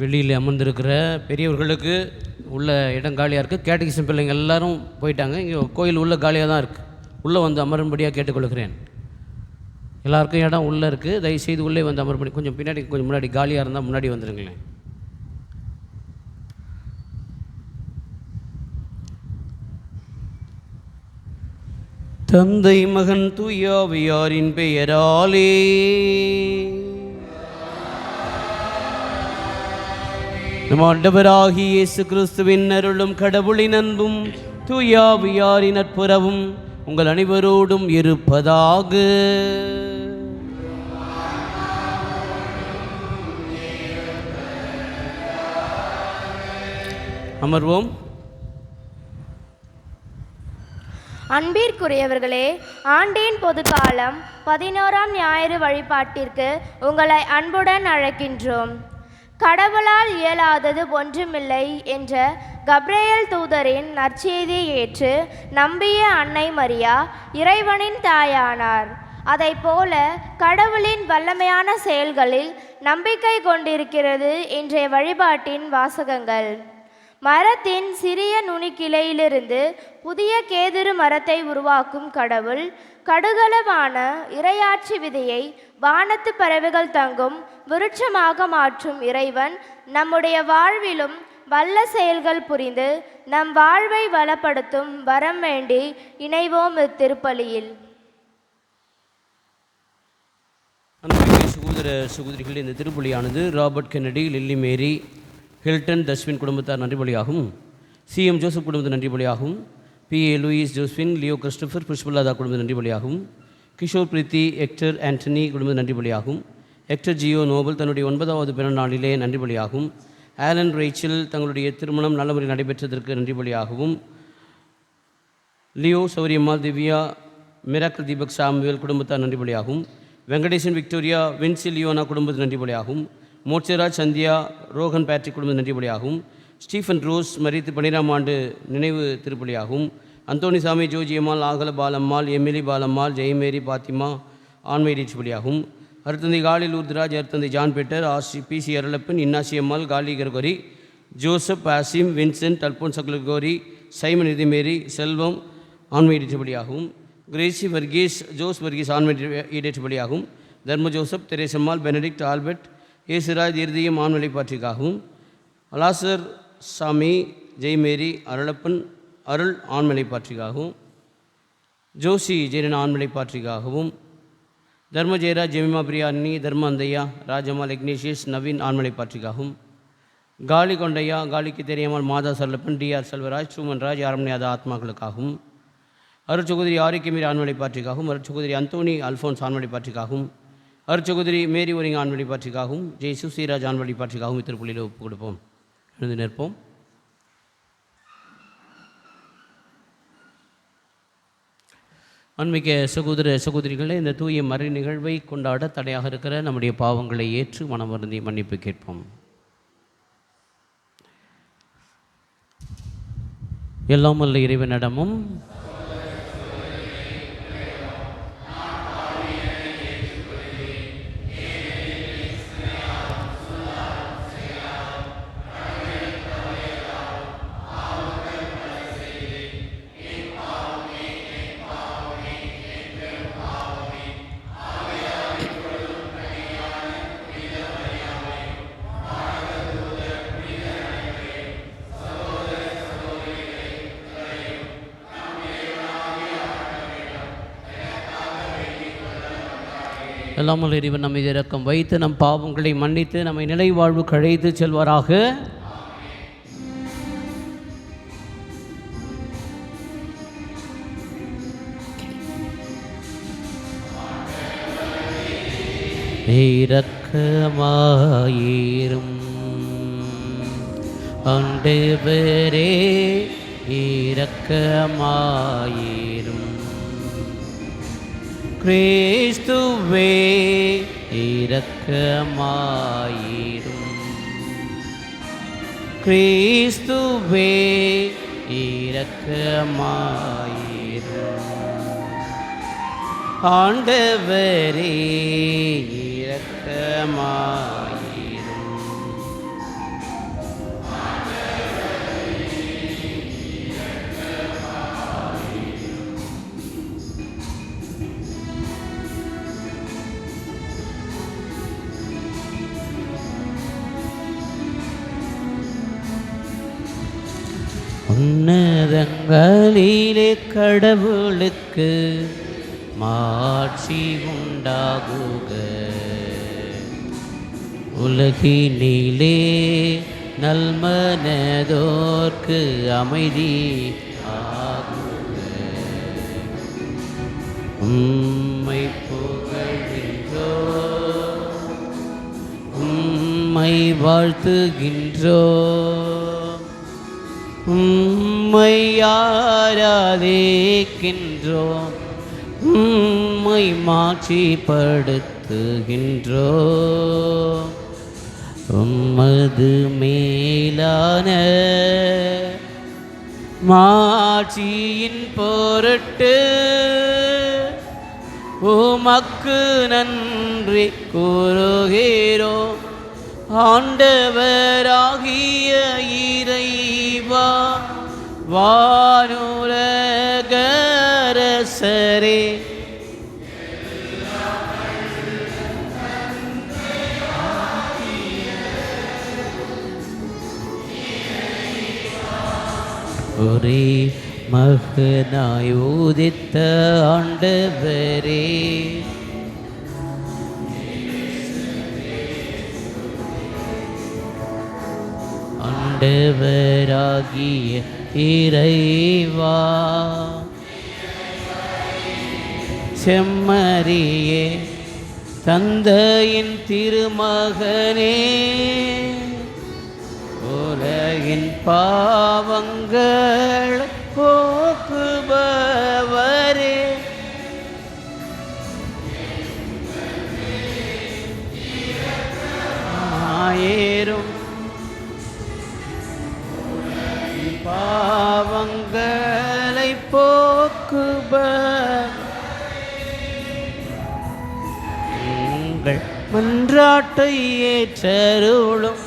வெளியில் அமர்ந்திருக்கிற பெரியவர்களுக்கு உள்ள இடம் காலியாக இருக்குது. கேட்டகிசம் பிள்ளைங்க எல்லோரும் போயிட்டாங்க. இங்கே கோயில் உள்ள காலியாக தான் இருக்குது. உள்ளே வந்து அமரும்படியாக கேட்டுக்கொள்கிறேன். எல்லாருக்கும் இடம் உள்ளே இருக்குது. தயவுசெய்து உள்ளே வந்து அமரும்படி. கொஞ்சம் பின்னாடி கொஞ்சம் முன்னாடி காலியாக இருந்தால் முன்னாடி வந்துடுங்களேன். தந்தை மகன் தூயாவியாரின் பெயராலே நம் ஆண்டவராகிய இயேசு கிறிஸ்துவின் அருளும் கடவுளின் அன்பும் தூயாவியாரின் நட்புறவும் உங்கள் அனைவரோடும் இருப்பதாக. அமர்வோம். அன்பிற்குரியவர்களே, ஆண்டின் பொதுக்காலம் 11ஆம் ஞாயிறு வழிபாட்டிற்கு உங்களை அன்புடன் அழைக்கின்றோம். கடவுளால் இயலாதது ஒன்றுமில்லை என்ற கப்ரியேல் தூதரின் நற்செய்தியை ஏற்று நம்பிய அன்னை மரியா இறைவனின் தாயானார். அதைப்போல கடவுளின் வல்லமையான செயல்களில் நம்பிக்கை கொண்டிருக்கிறது இன்றைய வழிபாட்டின் வாசகங்கள். மரத்தின் சிறிய நுனிக்கிளையிலிருந்து புதிய கேதுரு மரத்தை உருவாக்கும் கடவுள், கடுகளவான இறையாட்சி விதையை வானத்து பறவைகள் தங்கும் விருட்சமாக மாற்றும் இறைவன் நம்முடைய வாழ்விலும் வல்ல செயல்கள் புரிந்து நம் வாழ்வை வளப்படுத்தும் வரம் வேண்டி இணைவோம் இத்திருப்பலியில். சகோதர சகோதரிகள், இந்த திருப்பலியானது Robert Kennedy, Lilly Mary, Hilton தஸ்வின் குடும்பத்தார் நன்றி பலியாகும். சிஎம் ஜோசப் குடும்பத்தின் நன்றி பலியாகும். PA Louis Josephine, Leo Christopher, Pushpalatha குடும்பத்தின் நன்றி பலியாகும். கிஷோர் பிரீத்தி, எக்டர் ஆண்டனி குடும்பத்தின் நன்றி பலியாகும். எக்டர் ஜியோ நோபல் தன்னுடைய 9வது பிறந்த நாளிலே நன்றி பலியாகும். ஆலன் ரேச்சல் தங்களுடைய திருமணம் நல்ல முறையில் நடைபெற்றதற்கு நன்றி பலியாகவும். Leo Souriyammal, Divya, Miracle Deepak Samuel குடும்பத்தார் நன்றி பலியாகும். வெங்கடேசன் விக்டோரியா, வின்சி லியோனா குடும்பத்தின் நன்றி பலியாகும். மோட்சராஜ், சந்தியா, ரோஹன் பேட்ரிக் குடும்பத்தின் நன்றி பலியாகும். ஸ்டீஃபன் ரோஸ் மரித்து 12ஆம் ஆண்டு நினைவு திருப்பலியாகும். அந்தோனிசாமி, ஜோஜியம்மாள், ஆகல பாலம்மாள், எமிலி பாலம்மாள், ஜெயமேரி, பாத்திமா ஆண்மையீச்சு பலியாகும். அருத்தந்தை காலி லூர்தராஜ், அருத்தந்தை John Peter, PC Arulappan, Innasiammal, காலி கர்கோரி, ஜோசப், ஆசிம், வின்சென்ட், அல்போன்ஸ் அக்லகோரி, சைமன் நிதிமேரி, செல்வம் ஆண்மையீச்சு பலியாகும். கிரேசி வர்கீஸ், ஜோஸ் வர்கீஸ் ஆண்மையீடேற்று பலியாகும். Dharma Joseph, Theresammal, Benedict, Albert, Yesuraj இறுதியும் ஆண்மலை பாற்றிக்காகவும். அலாசர் சாமி, ஜெய்மேரி, அருளப்பன், அருள் ஆண்மலை பாற்றிக்காகவும். ஜோசி ஜெயரன் ஆண்மலை பாற்றிக்காகவும். தர்ம ஜெயராஜ், ஜெமிமா பிரியாணி, தர்ம அந்தையா, ராஜம்மாள், இக்னேஷியஸ், நவீன் ஆண்மலை பாற்றிக்காகவும். காலி கொண்டையா, காலிக்கு தெரியம்மாள், மாதா சரளப்பன், DR செல்வராஜ், சூமன்ராஜ், அரண்யாத ஆத்மாக்களுக்காகவும். அருட்சகோதரி ஆரோக்கியமீர் ஆண்மலை பாற்றிக்காகவும். அருட்சகோதரி அந்தோனி அல்ஃபோன்ஸ் ஆண்மலை பாற்றிக்காகவும். அருட்சகோதரி மேரி ஒரிங் ஆண்மொழி பாற்றிக்காகவும். ஜெய் சுசீராஜ் ஆண்மொழி பாற்றிக்காகவும் இத்திருப்பலியில் ஒப்புக் கொடுப்போம். எழுந்து நிற்போம். அன்மிக்க சகோதர சகோதரிகளே, இந்த தூய மறை நிகழ்வை கொண்டாட தடையாக இருக்கிற நம்முடைய பாவங்களை ஏற்று மனம் வருந்தி மன்னிப்பு கேட்போம். எல்லாம் வல்ல இறைவனிடமும் எல்லாமல் இறைவன் நம்மை இரக்கம் வைத்து நம் பாவங்களை மன்னித்து நம்மை நிலை வாழ்வு கழைத்து செல்வாராக. இரக்கமாயிரும் ஆண்டவரே, இரக்கமாயிரும். கிறிஸ்துவே இரக்கமாயிரும். கிறிஸ்துவே இரக்கமாயிரும். ஆண்டவரே இரக்கமாயிரும். உன்னதங்களிலே கடவுளுக்கு மாட்சி உண்டாகுக. உலகினிலே நல்மனதோர்க்கு அமைதி ஆகுக. உம்மை புகழ்கின்றோ, உம்மை வாழ்த்துகின்றோ, உம்மை ஆராதிக்கின்றோ, உம்மை மாட்சிப்படுத்துகின்றோ. உம்மது மேலான மாட்சியின் பொருட்டு உமக்கு நன்றி கூறுகிறோம். ஆண்டவராகிய இறைவா, வானுலகரசரே, ஒரே மகனாய் உதித்த ஆண்டவரே, ஆண்டவராகிய இறைவா, செம்மறியே, தந்தையின் திருமகனே, உலகின் பாவங்கள் போக்குபவரே, ஆயிரும் பாவங்களை போக்குபவர், உங்கள் மன்றாட்டை ஏற்றருளும்.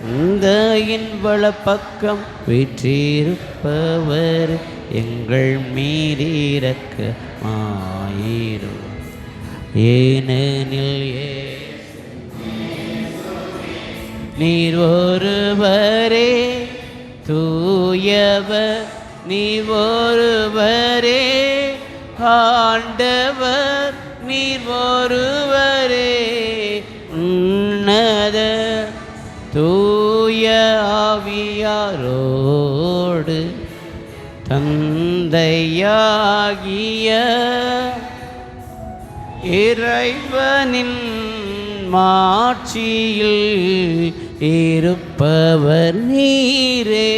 தந்தையின் வலப்பக்கம் வீற்றிருப்பவர் எங்கள் மீறிரக்கமாயிரும். ஏனெனில் நீர் ஒருவரே தூயவர், நீர் ஒருவரே ஆண்டவர், நீர் ஒருவரே உன்னத தூய ஆவியாரோடு தந்தையாகிய இறைவனின் மாட்சியில் இருப்பவர் நீரே.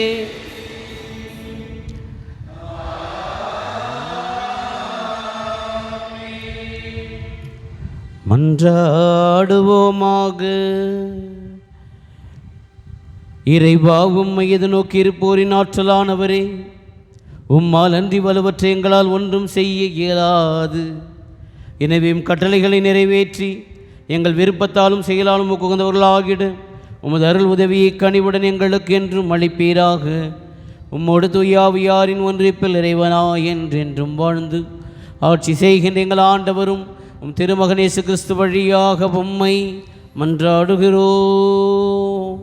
மன்றாடுவோமாக. இறைவா, உம்மை எதிர்நோக்கி இருப்போரின் ஆற்றலானவரே, உம்மால் அன்றி வலுவற்றை எங்களால் ஒன்றும் செய்ய இயலாது. எனவே கட்டளைகளை நிறைவேற்றி எங்கள் விருப்பத்தாலும் செயலாலும் உகந்தவர்களாகிட உமது அருள் உதவியை கனிவுடன் எங்களுக்கு என்றும் அளிப்பீராக. உம்மோடு தூயாவியாரின் ஒன்றிப்பில் இறைவனாய் என்றென்றும் வாழ்ந்து ஆட்சி செய்கின்ற எங்கள் ஆண்டவரும் உம் திருமகன் இயேசு கிறிஸ்து வழியாக உம்மை மன்றாடுகிறோம்.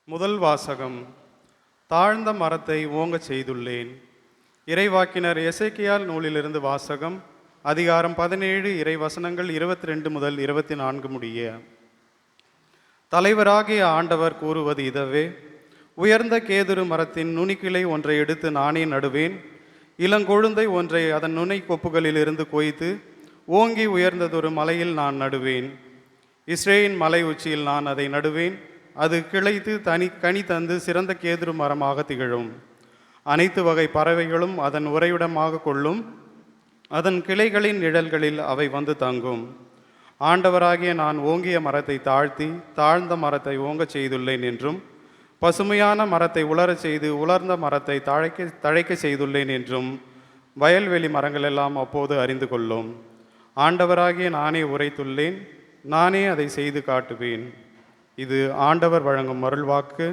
முதல் வாசகம். தாழ்ந்த மரத்தை ஓங்கச் செய்துள்ளேன். இறைவாக்கினர் எசேக்கியால் நூலிலிருந்து வாசகம். அதிகாரம் 17, இறை வசனங்கள் 22 முதல் 24 முடிய. தலைவராகிய ஆண்டவர் கூறுவது இதவே: உயர்ந்த கேதுரு மரத்தின் நுனிக்கிளை ஒன்றை எடுத்து நானே நடுவேன். இளங்கொழுந்தை ஒன்றை அதன் நுனை கொப்புகளிலிருந்து கொய்து ஓங்கி உயர்ந்ததொரு மலையில் நான் நடுவேன். இஸ்ரேலின் மலை உச்சியில் நான் அதை நடுவேன். அது கிளைத்து கனி தந்து சிறந்த கேதுரு மரமாக திகழும். அனைத்து வகை பறவைகளும் அதன் உறைவிடமாக கொள்ளும். அதன் கிளைகளின் நிழல்களில் அவை வந்து தங்கும். ஆண்டவராகிய நான் ஓங்கிய மரத்தை தாழ்த்தி தாழ்ந்த மரத்தை ஓங்கச் செய்துள்ளேன் என்றும், பசுமையான மரத்தை உலரச் செய்து உலர்ந்த மரத்தை தழைக்க செய்துள்ளேன் என்றும் வயல்வெளி மரங்களெல்லாம் அப்போது அறிந்து கொள்ளும். ஆண்டவராகிய நானே உரைத்துள்ளேன், நானே அதை செய்து காட்டுவேன். இது ஆண்டவர் வழங்கும் அருள்வாக்கு.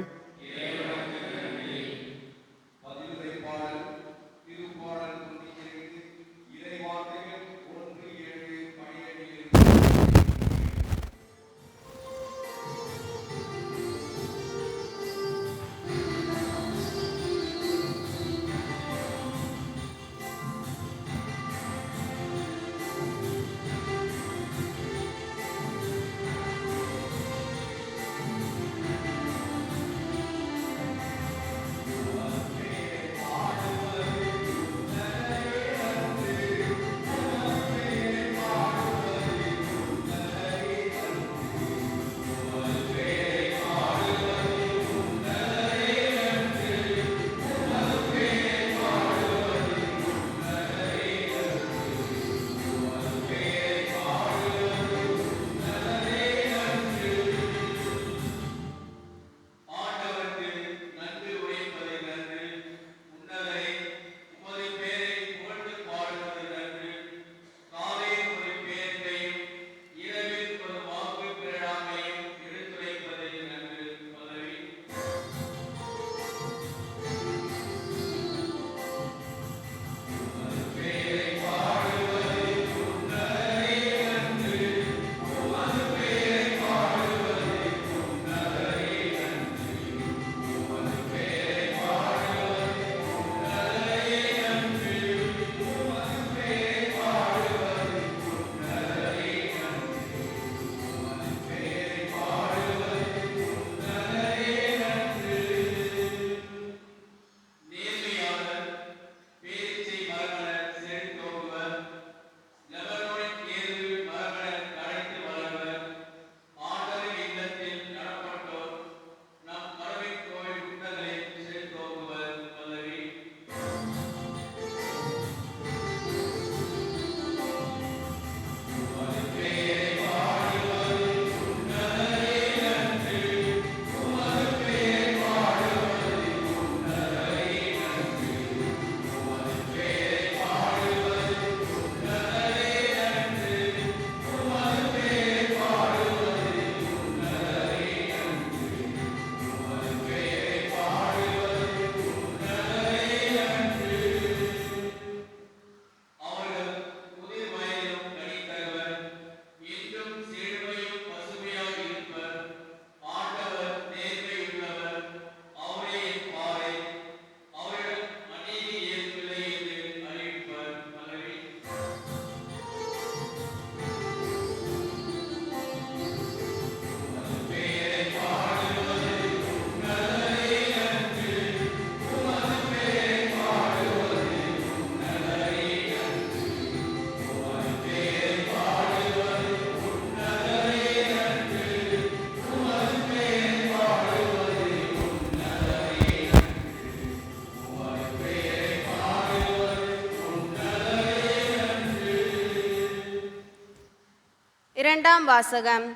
இரண்டாம் வாசகம்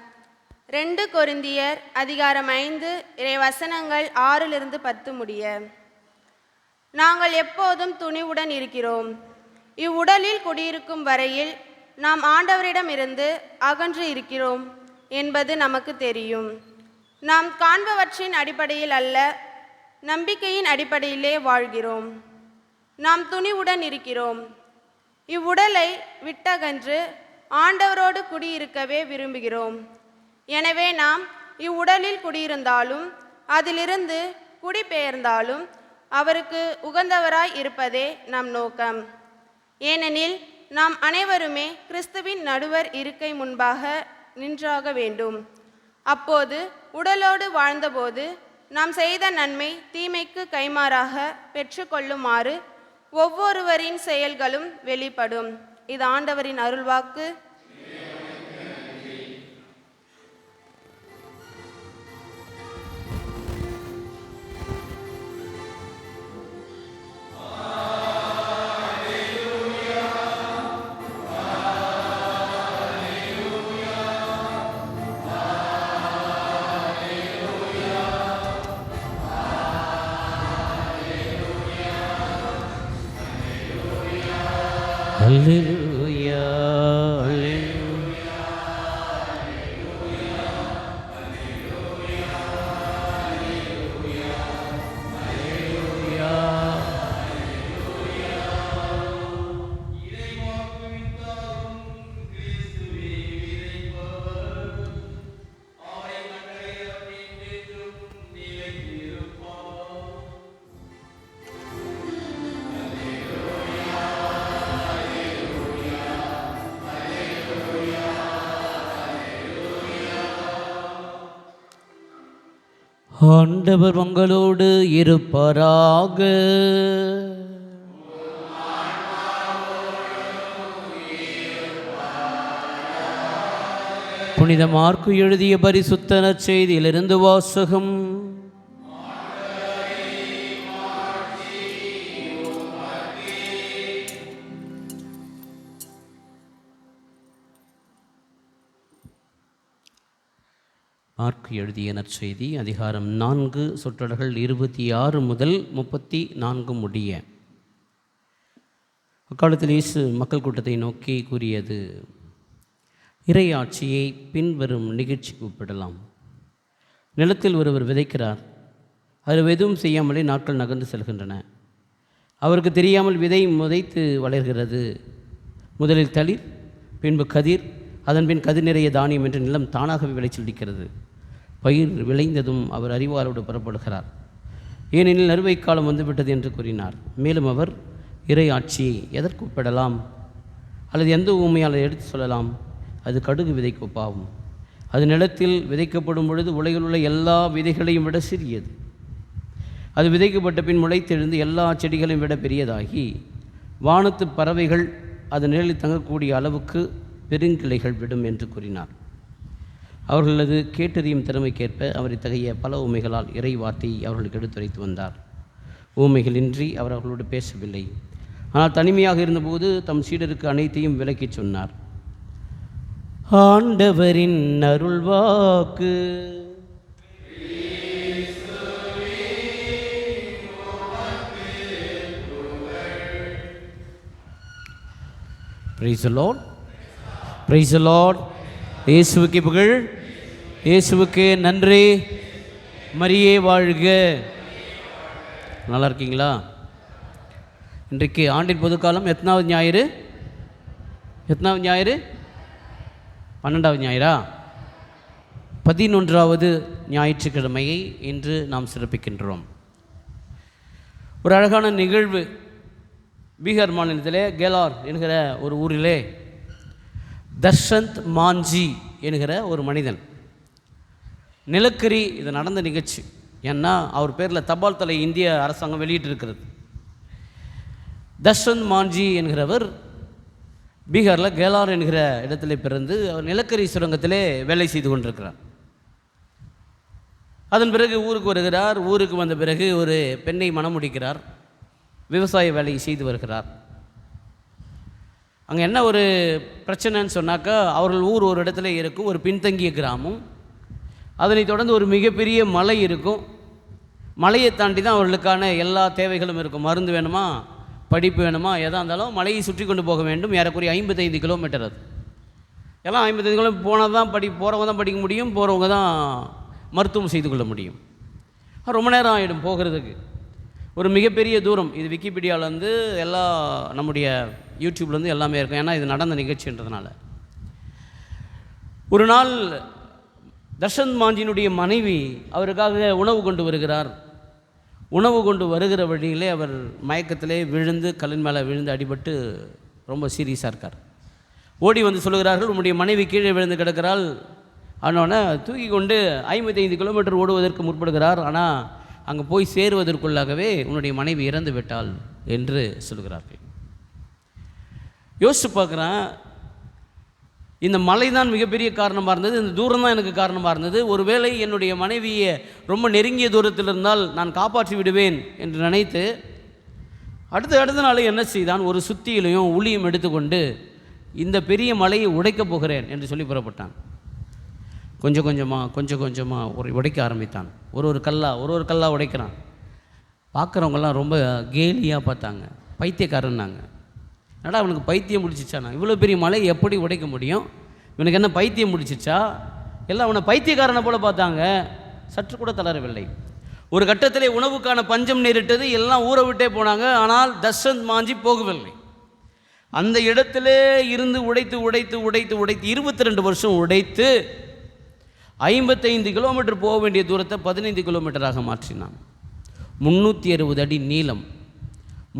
2 கொரிந்தியர் அதிகாரம் 5 இறைவசனங்கள் 6-10 முடிய. நாங்கள் எப்போதும் துணிவுடன் இருக்கிறோம். இவ்வுடலில் குடியிருக்கும் வரையில் நாம் ஆண்டவரிடமிருந்து அகன்று இருக்கிறோம் என்பது நமக்கு தெரியும். நாம் காண்பவற்றின் அடிப்படையில் அல்ல, நம்பிக்கையின் அடிப்படையிலே வாழ்கிறோம். நாம் துணிவுடன் இருக்கிறோம். இவ்வுடலை விட்டகன்று ஆண்டவரோடு குடியிருக்கவே விரும்புகிறோம். எனவே நாம் இவ்வுடலில் குடியிருந்தாலும் அதிலிருந்து குடிபெயர்ந்தாலும் அவருக்கு உகந்தவராய் இருப்பதே நம் நோக்கம். ஏனெனில் நாம் அனைவருமே கிறிஸ்துவின் நடுவர் இருக்கை முன்பாக நின்றாக வேண்டும். அப்போது உடலோடு வாழ்ந்தபோது நாம் செய்த நன்மை தீமைக்கு கைமாறாக பெற்றுக்கொள்ளுமாறு ஒவ்வொருவரின் செயல்களும் வெளிப்படும். இது ஆண்டவரின் அருள்வாக்கு. அல்லேலூயா, ஆண்டவர் உங்களோடு இருப்பாராக. புனித மார்க்கு எழுதிய பரிசுத்த நற்செய்தியிலிருந்து வாசகம். மார்க்கு எழுதிய நற்செய்தி அதிகாரம் 4 சொற்றொடர்கள் 26 முதல் 34 முடிய. அக்காலத்தில் இயேசு மக்கள் கூட்டத்தை நோக்கி கூறியது, இறை ஆட்சியை பின்வரும் நிகழ்ச்சிக்கு ஒப்பிடலாம். நிலத்தில் ஒருவர் விதைக்கிறார். அது எதுவும் செய்யாமலே நாட்கள் நகர்ந்து செல்கின்றன. அவருக்கு தெரியாமல் விதை முதைத்து வளர்கிறது. முதலில் தளிர், பின்பு கதிர், அதன்பின் கதிர் நிறைய தானியம் என்று நிலம் தானாகவே விளைச்சலிக்கிறது. பயிர் விளைந்ததும் அவர் அறிவாரோடு புறப்படுகிறார். ஏனெனில் நறுவை காலம் வந்துவிட்டது என்று கூறினார். மேலும் அவர், இறை ஆட்சியை எதற்கு ஒப்பிடலாம்? அல்லது எந்த ஊமையால் எடுத்து சொல்லலாம்? அது கடுகு விதைக்கு ஒப்பாகும். அது நிலத்தில் விதைக்கப்படும் பொழுது உலகில் உள்ள எல்லா விதைகளையும் விட சிறியது. அது விதைக்கப்பட்ட பின் முளைத்தெழுந்து எல்லா செடிகளையும் விட பெரியதாகி வானத்து பறவைகள் அது நிழலில் தங்கக்கூடிய அளவுக்கு பெருங்கிளைகள் விடும் என்று கூறினார். அவர்களது கேட்டறியும் திறமைக்கேற்ப அவர் இத்தகைய பல ஊமைகளால் இறை வார்த்தையை அவர்களுக்கு எடுத்துரைத்து வந்தார். ஊமைகளின்றி அவர் அவர்களோடு பேசவில்லை. ஆனால் தனிமையாக இருந்தபோது தம் சீடருக்கு அனைத்தையும் விளக்கிச் சொன்னார். ஆண்டவரின் அருள்வாக்கு. Praise the Lord. Praise the Lord. இயேசுவுக்கு புகழ், இயேசுவுக்கு நன்றி. மரியே வாழ்க. நல்லா இருக்கீங்களா? இன்றைக்கு ஆண்டின் பொதுக்காலம் எத்தனாவது ஞாயிறு? 12வது ஞாயிறா? 11வது ஞாயிற்றுக்கிழமையை இன்று நாம் சிறப்பிக்கின்றோம். ஒரு அழகான நிகழ்வு. பீகார் மாநிலத்திலே கேலார் என்கிற ஒரு ஊரிலே தர்ஷந்த் மாஞ்சி என்கிற ஒரு மனிதன், நிலக்கரி, இது நடந்த நிகழ்ச்சி. ஏன்னா அவர் பேரில் தபால் தலை இந்திய அரசாங்கம் வெளியிட்டிருக்கிறது. தர்ஷந்த் மாஞ்சி என்கிறவர் பீகாரில் கேலார் என்கிற இடத்துல பிறந்து அவர் நிலக்கரி சுரங்கத்திலே வேலை செய்து கொண்டிருக்கிறார். அதன் பிறகு ஊருக்கு வருகிறார். ஊருக்கு வந்த பிறகு ஒரு பெண்ணை மணமுடிக்கிறார். விவசாய வேலையை செய்து வருகிறார். அங்கே என்ன ஒரு பிரச்சனைன்னு சொன்னாக்கா, அவர்கள் ஊர் ஒரு இடத்துல இருக்கும், ஒரு பின்தங்கிய கிராமம். அதனைத் தொடர்ந்து ஒரு மிகப்பெரிய மலை இருக்கும். மலையை தாண்டி தான் அவர்களுக்கான எல்லா தேவைகளும் இருக்கும். மருந்து வேணுமா, படிப்பு வேணுமா, எதாக இருந்தாலும் மலையை சுற்றி கொண்டு போக வேண்டும். ஏறக்குறைய 55 கிலோமீட்டர். அது எல்லாம் 55 கிலோமீட்டர் போனால் தான் போகிறவங்க தான் படிக்க முடியும், போகிறவங்க தான் மருத்துவம் செய்து கொள்ள முடியும். ரொம்ப நேரம் ஆகிடும் போகிறதுக்கு. ஒரு மிகப்பெரிய தூரம். இது விக்கிபீடியாவிலேருந்து எல்லா நம்முடைய யூடியூப்லேருந்து எல்லாமே இருக்கும். ஏன்னா இது நடந்த நிகழ்ச்சின்றதுனால. ஒரு நாள் தர்ஷன் மாஞ்சியினுடைய மனைவி அவருக்காக உணவு கொண்டு வருகிறார். உணவு கொண்டு வருகிற வழியிலே அவர் மயக்கத்திலே விழுந்து, கல்லின் மேலே விழுந்து அடிபட்டு ரொம்ப சீரியஸாக இருக்கார். ஓடி வந்து சொல்லுகிறார்கள், உன்னுடைய மனைவி கீழே விழுந்து கிடக்கிறாள். ஆனோடனே தூக்கி கொண்டு 55 கிலோமீட்டர் ஓடுவதற்கு முற்படுகிறார். ஆனால் அங்கே போய் சேருவதற்குள்ளாகவே உன்னுடைய மனைவி இறந்து விட்டாள் என்று சொல்கிறார்கள். யோசிச்சு பார்க்குறேன், இந்த மலை தான் மிகப்பெரிய காரணமாக இருந்தது, இந்த தூரம் தான் எனக்கு காரணமாக இருந்தது. ஒருவேளை என்னுடைய மனைவியை ரொம்ப நெருங்கிய தூரத்தில் இருந்தால் நான் காப்பாற்றி விடுவேன் என்று நினைத்து அடுத்த நாள் என்ன செய்தான், ஒரு சுத்தியிலையும் உளியும் எடுத்துக்கொண்டு இந்த பெரிய மலையை உடைக்கப் போகிறேன் என்று சொல்லி புறப்பட்டான். கொஞ்சம் கொஞ்சமாக உடைக்க ஆரம்பித்தான். ஒரு கல்லா உடைக்கிறான். பார்க்குறவங்கெல்லாம் ரொம்ப கேலியாக பார்த்தாங்க, பைத்தியக்காரன்னாங்க. என்னடா அவனுக்கு பைத்தியம் முடிச்சிச்சானா, இவ்வளோ பெரிய மலையை எப்படி உடைக்க முடியும், இவனுக்கு என்ன பைத்தியம் முடிச்சிச்சா? எல்லாம் அவனை பைத்தியக்காரனை போல பார்த்தாங்க. சற்று கூட தளரவில்லை. ஒரு கட்டத்திலே உணவுக்கான பஞ்சம் நேரிட்டது. எல்லாம் ஊற விட்டே போனாங்க. ஆனால் தர்ஷன் மாஞ்சி போகவில்லை. அந்த இடத்திலே இருந்து உடைத்து 22 வருஷம் உடைத்து 55 கிலோமீட்டர் போக வேண்டிய தூரத்தை 15 கிலோமீட்டராக மாற்றினான். 360 அடி நீளம்,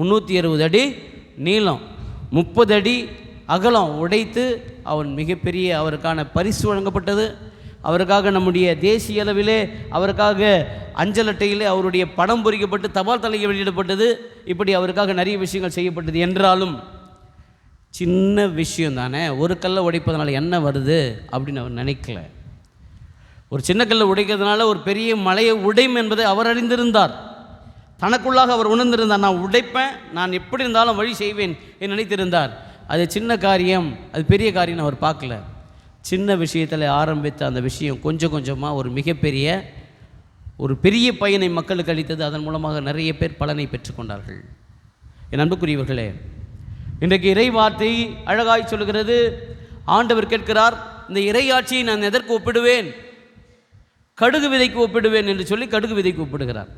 360 அடி நீளம், 30 அடி அகலம் உடைத்து அவன் மிகப்பெரிய அவருக்கான பரிசு வழங்கப்பட்டது. அவருக்காக நம்முடைய தேசிய அளவிலே அவருக்காக அஞ்சல் அட்டையிலே அவருடைய படம் பொறிக்கப்பட்டு தபால் தலையை வெளியிடப்பட்டது. இப்படி அவருக்காக நிறைய விஷயங்கள் செய்யப்பட்டது. என்றாலும் சின்ன விஷயம் தானே, ஒரு கல்லை உடைப்பதனால என்ன வருது அப்படின்னு அவர் நினைக்கல. ஒரு சின்ன கல்லை உடைக்கிறதுனால ஒரு பெரிய மலையை உடையும் என்பதை அவர் அறிந்திருந்தார். தனக்குள்ளாக அவர் உணர்ந்திருந்தார், நான் உடைப்பேன், நான் எப்படி இருந்தாலும் வழி செய்வேன் என்று நினைத்திருந்தார். அது சின்ன காரியம், அது பெரிய காரியம் அவர் பார்க்கல. சின்ன விஷயத்தில் ஆரம்பித்த அந்த விஷயம் கொஞ்சமாக ஒரு பெரிய பயனை மக்களுக்கு அளித்தது. அதன் மூலமாக நிறைய பேர் பலனை பெற்றுக்கொண்டார்கள். என் அன்புக்குரியவர்களே, இன்றைக்கு இறை வார்த்தை அழகாய் சொல்கிறது. ஆண்டவர் கேட்கிறார், இந்த இறையாட்சியை நான் எதற்கு ஒப்பிடுவேன்? கடுகு விதைக்கு ஒப்பிடுவேன் என்று சொல்லி கடுகு விதைக்கு ஒப்பிடுகிறார்.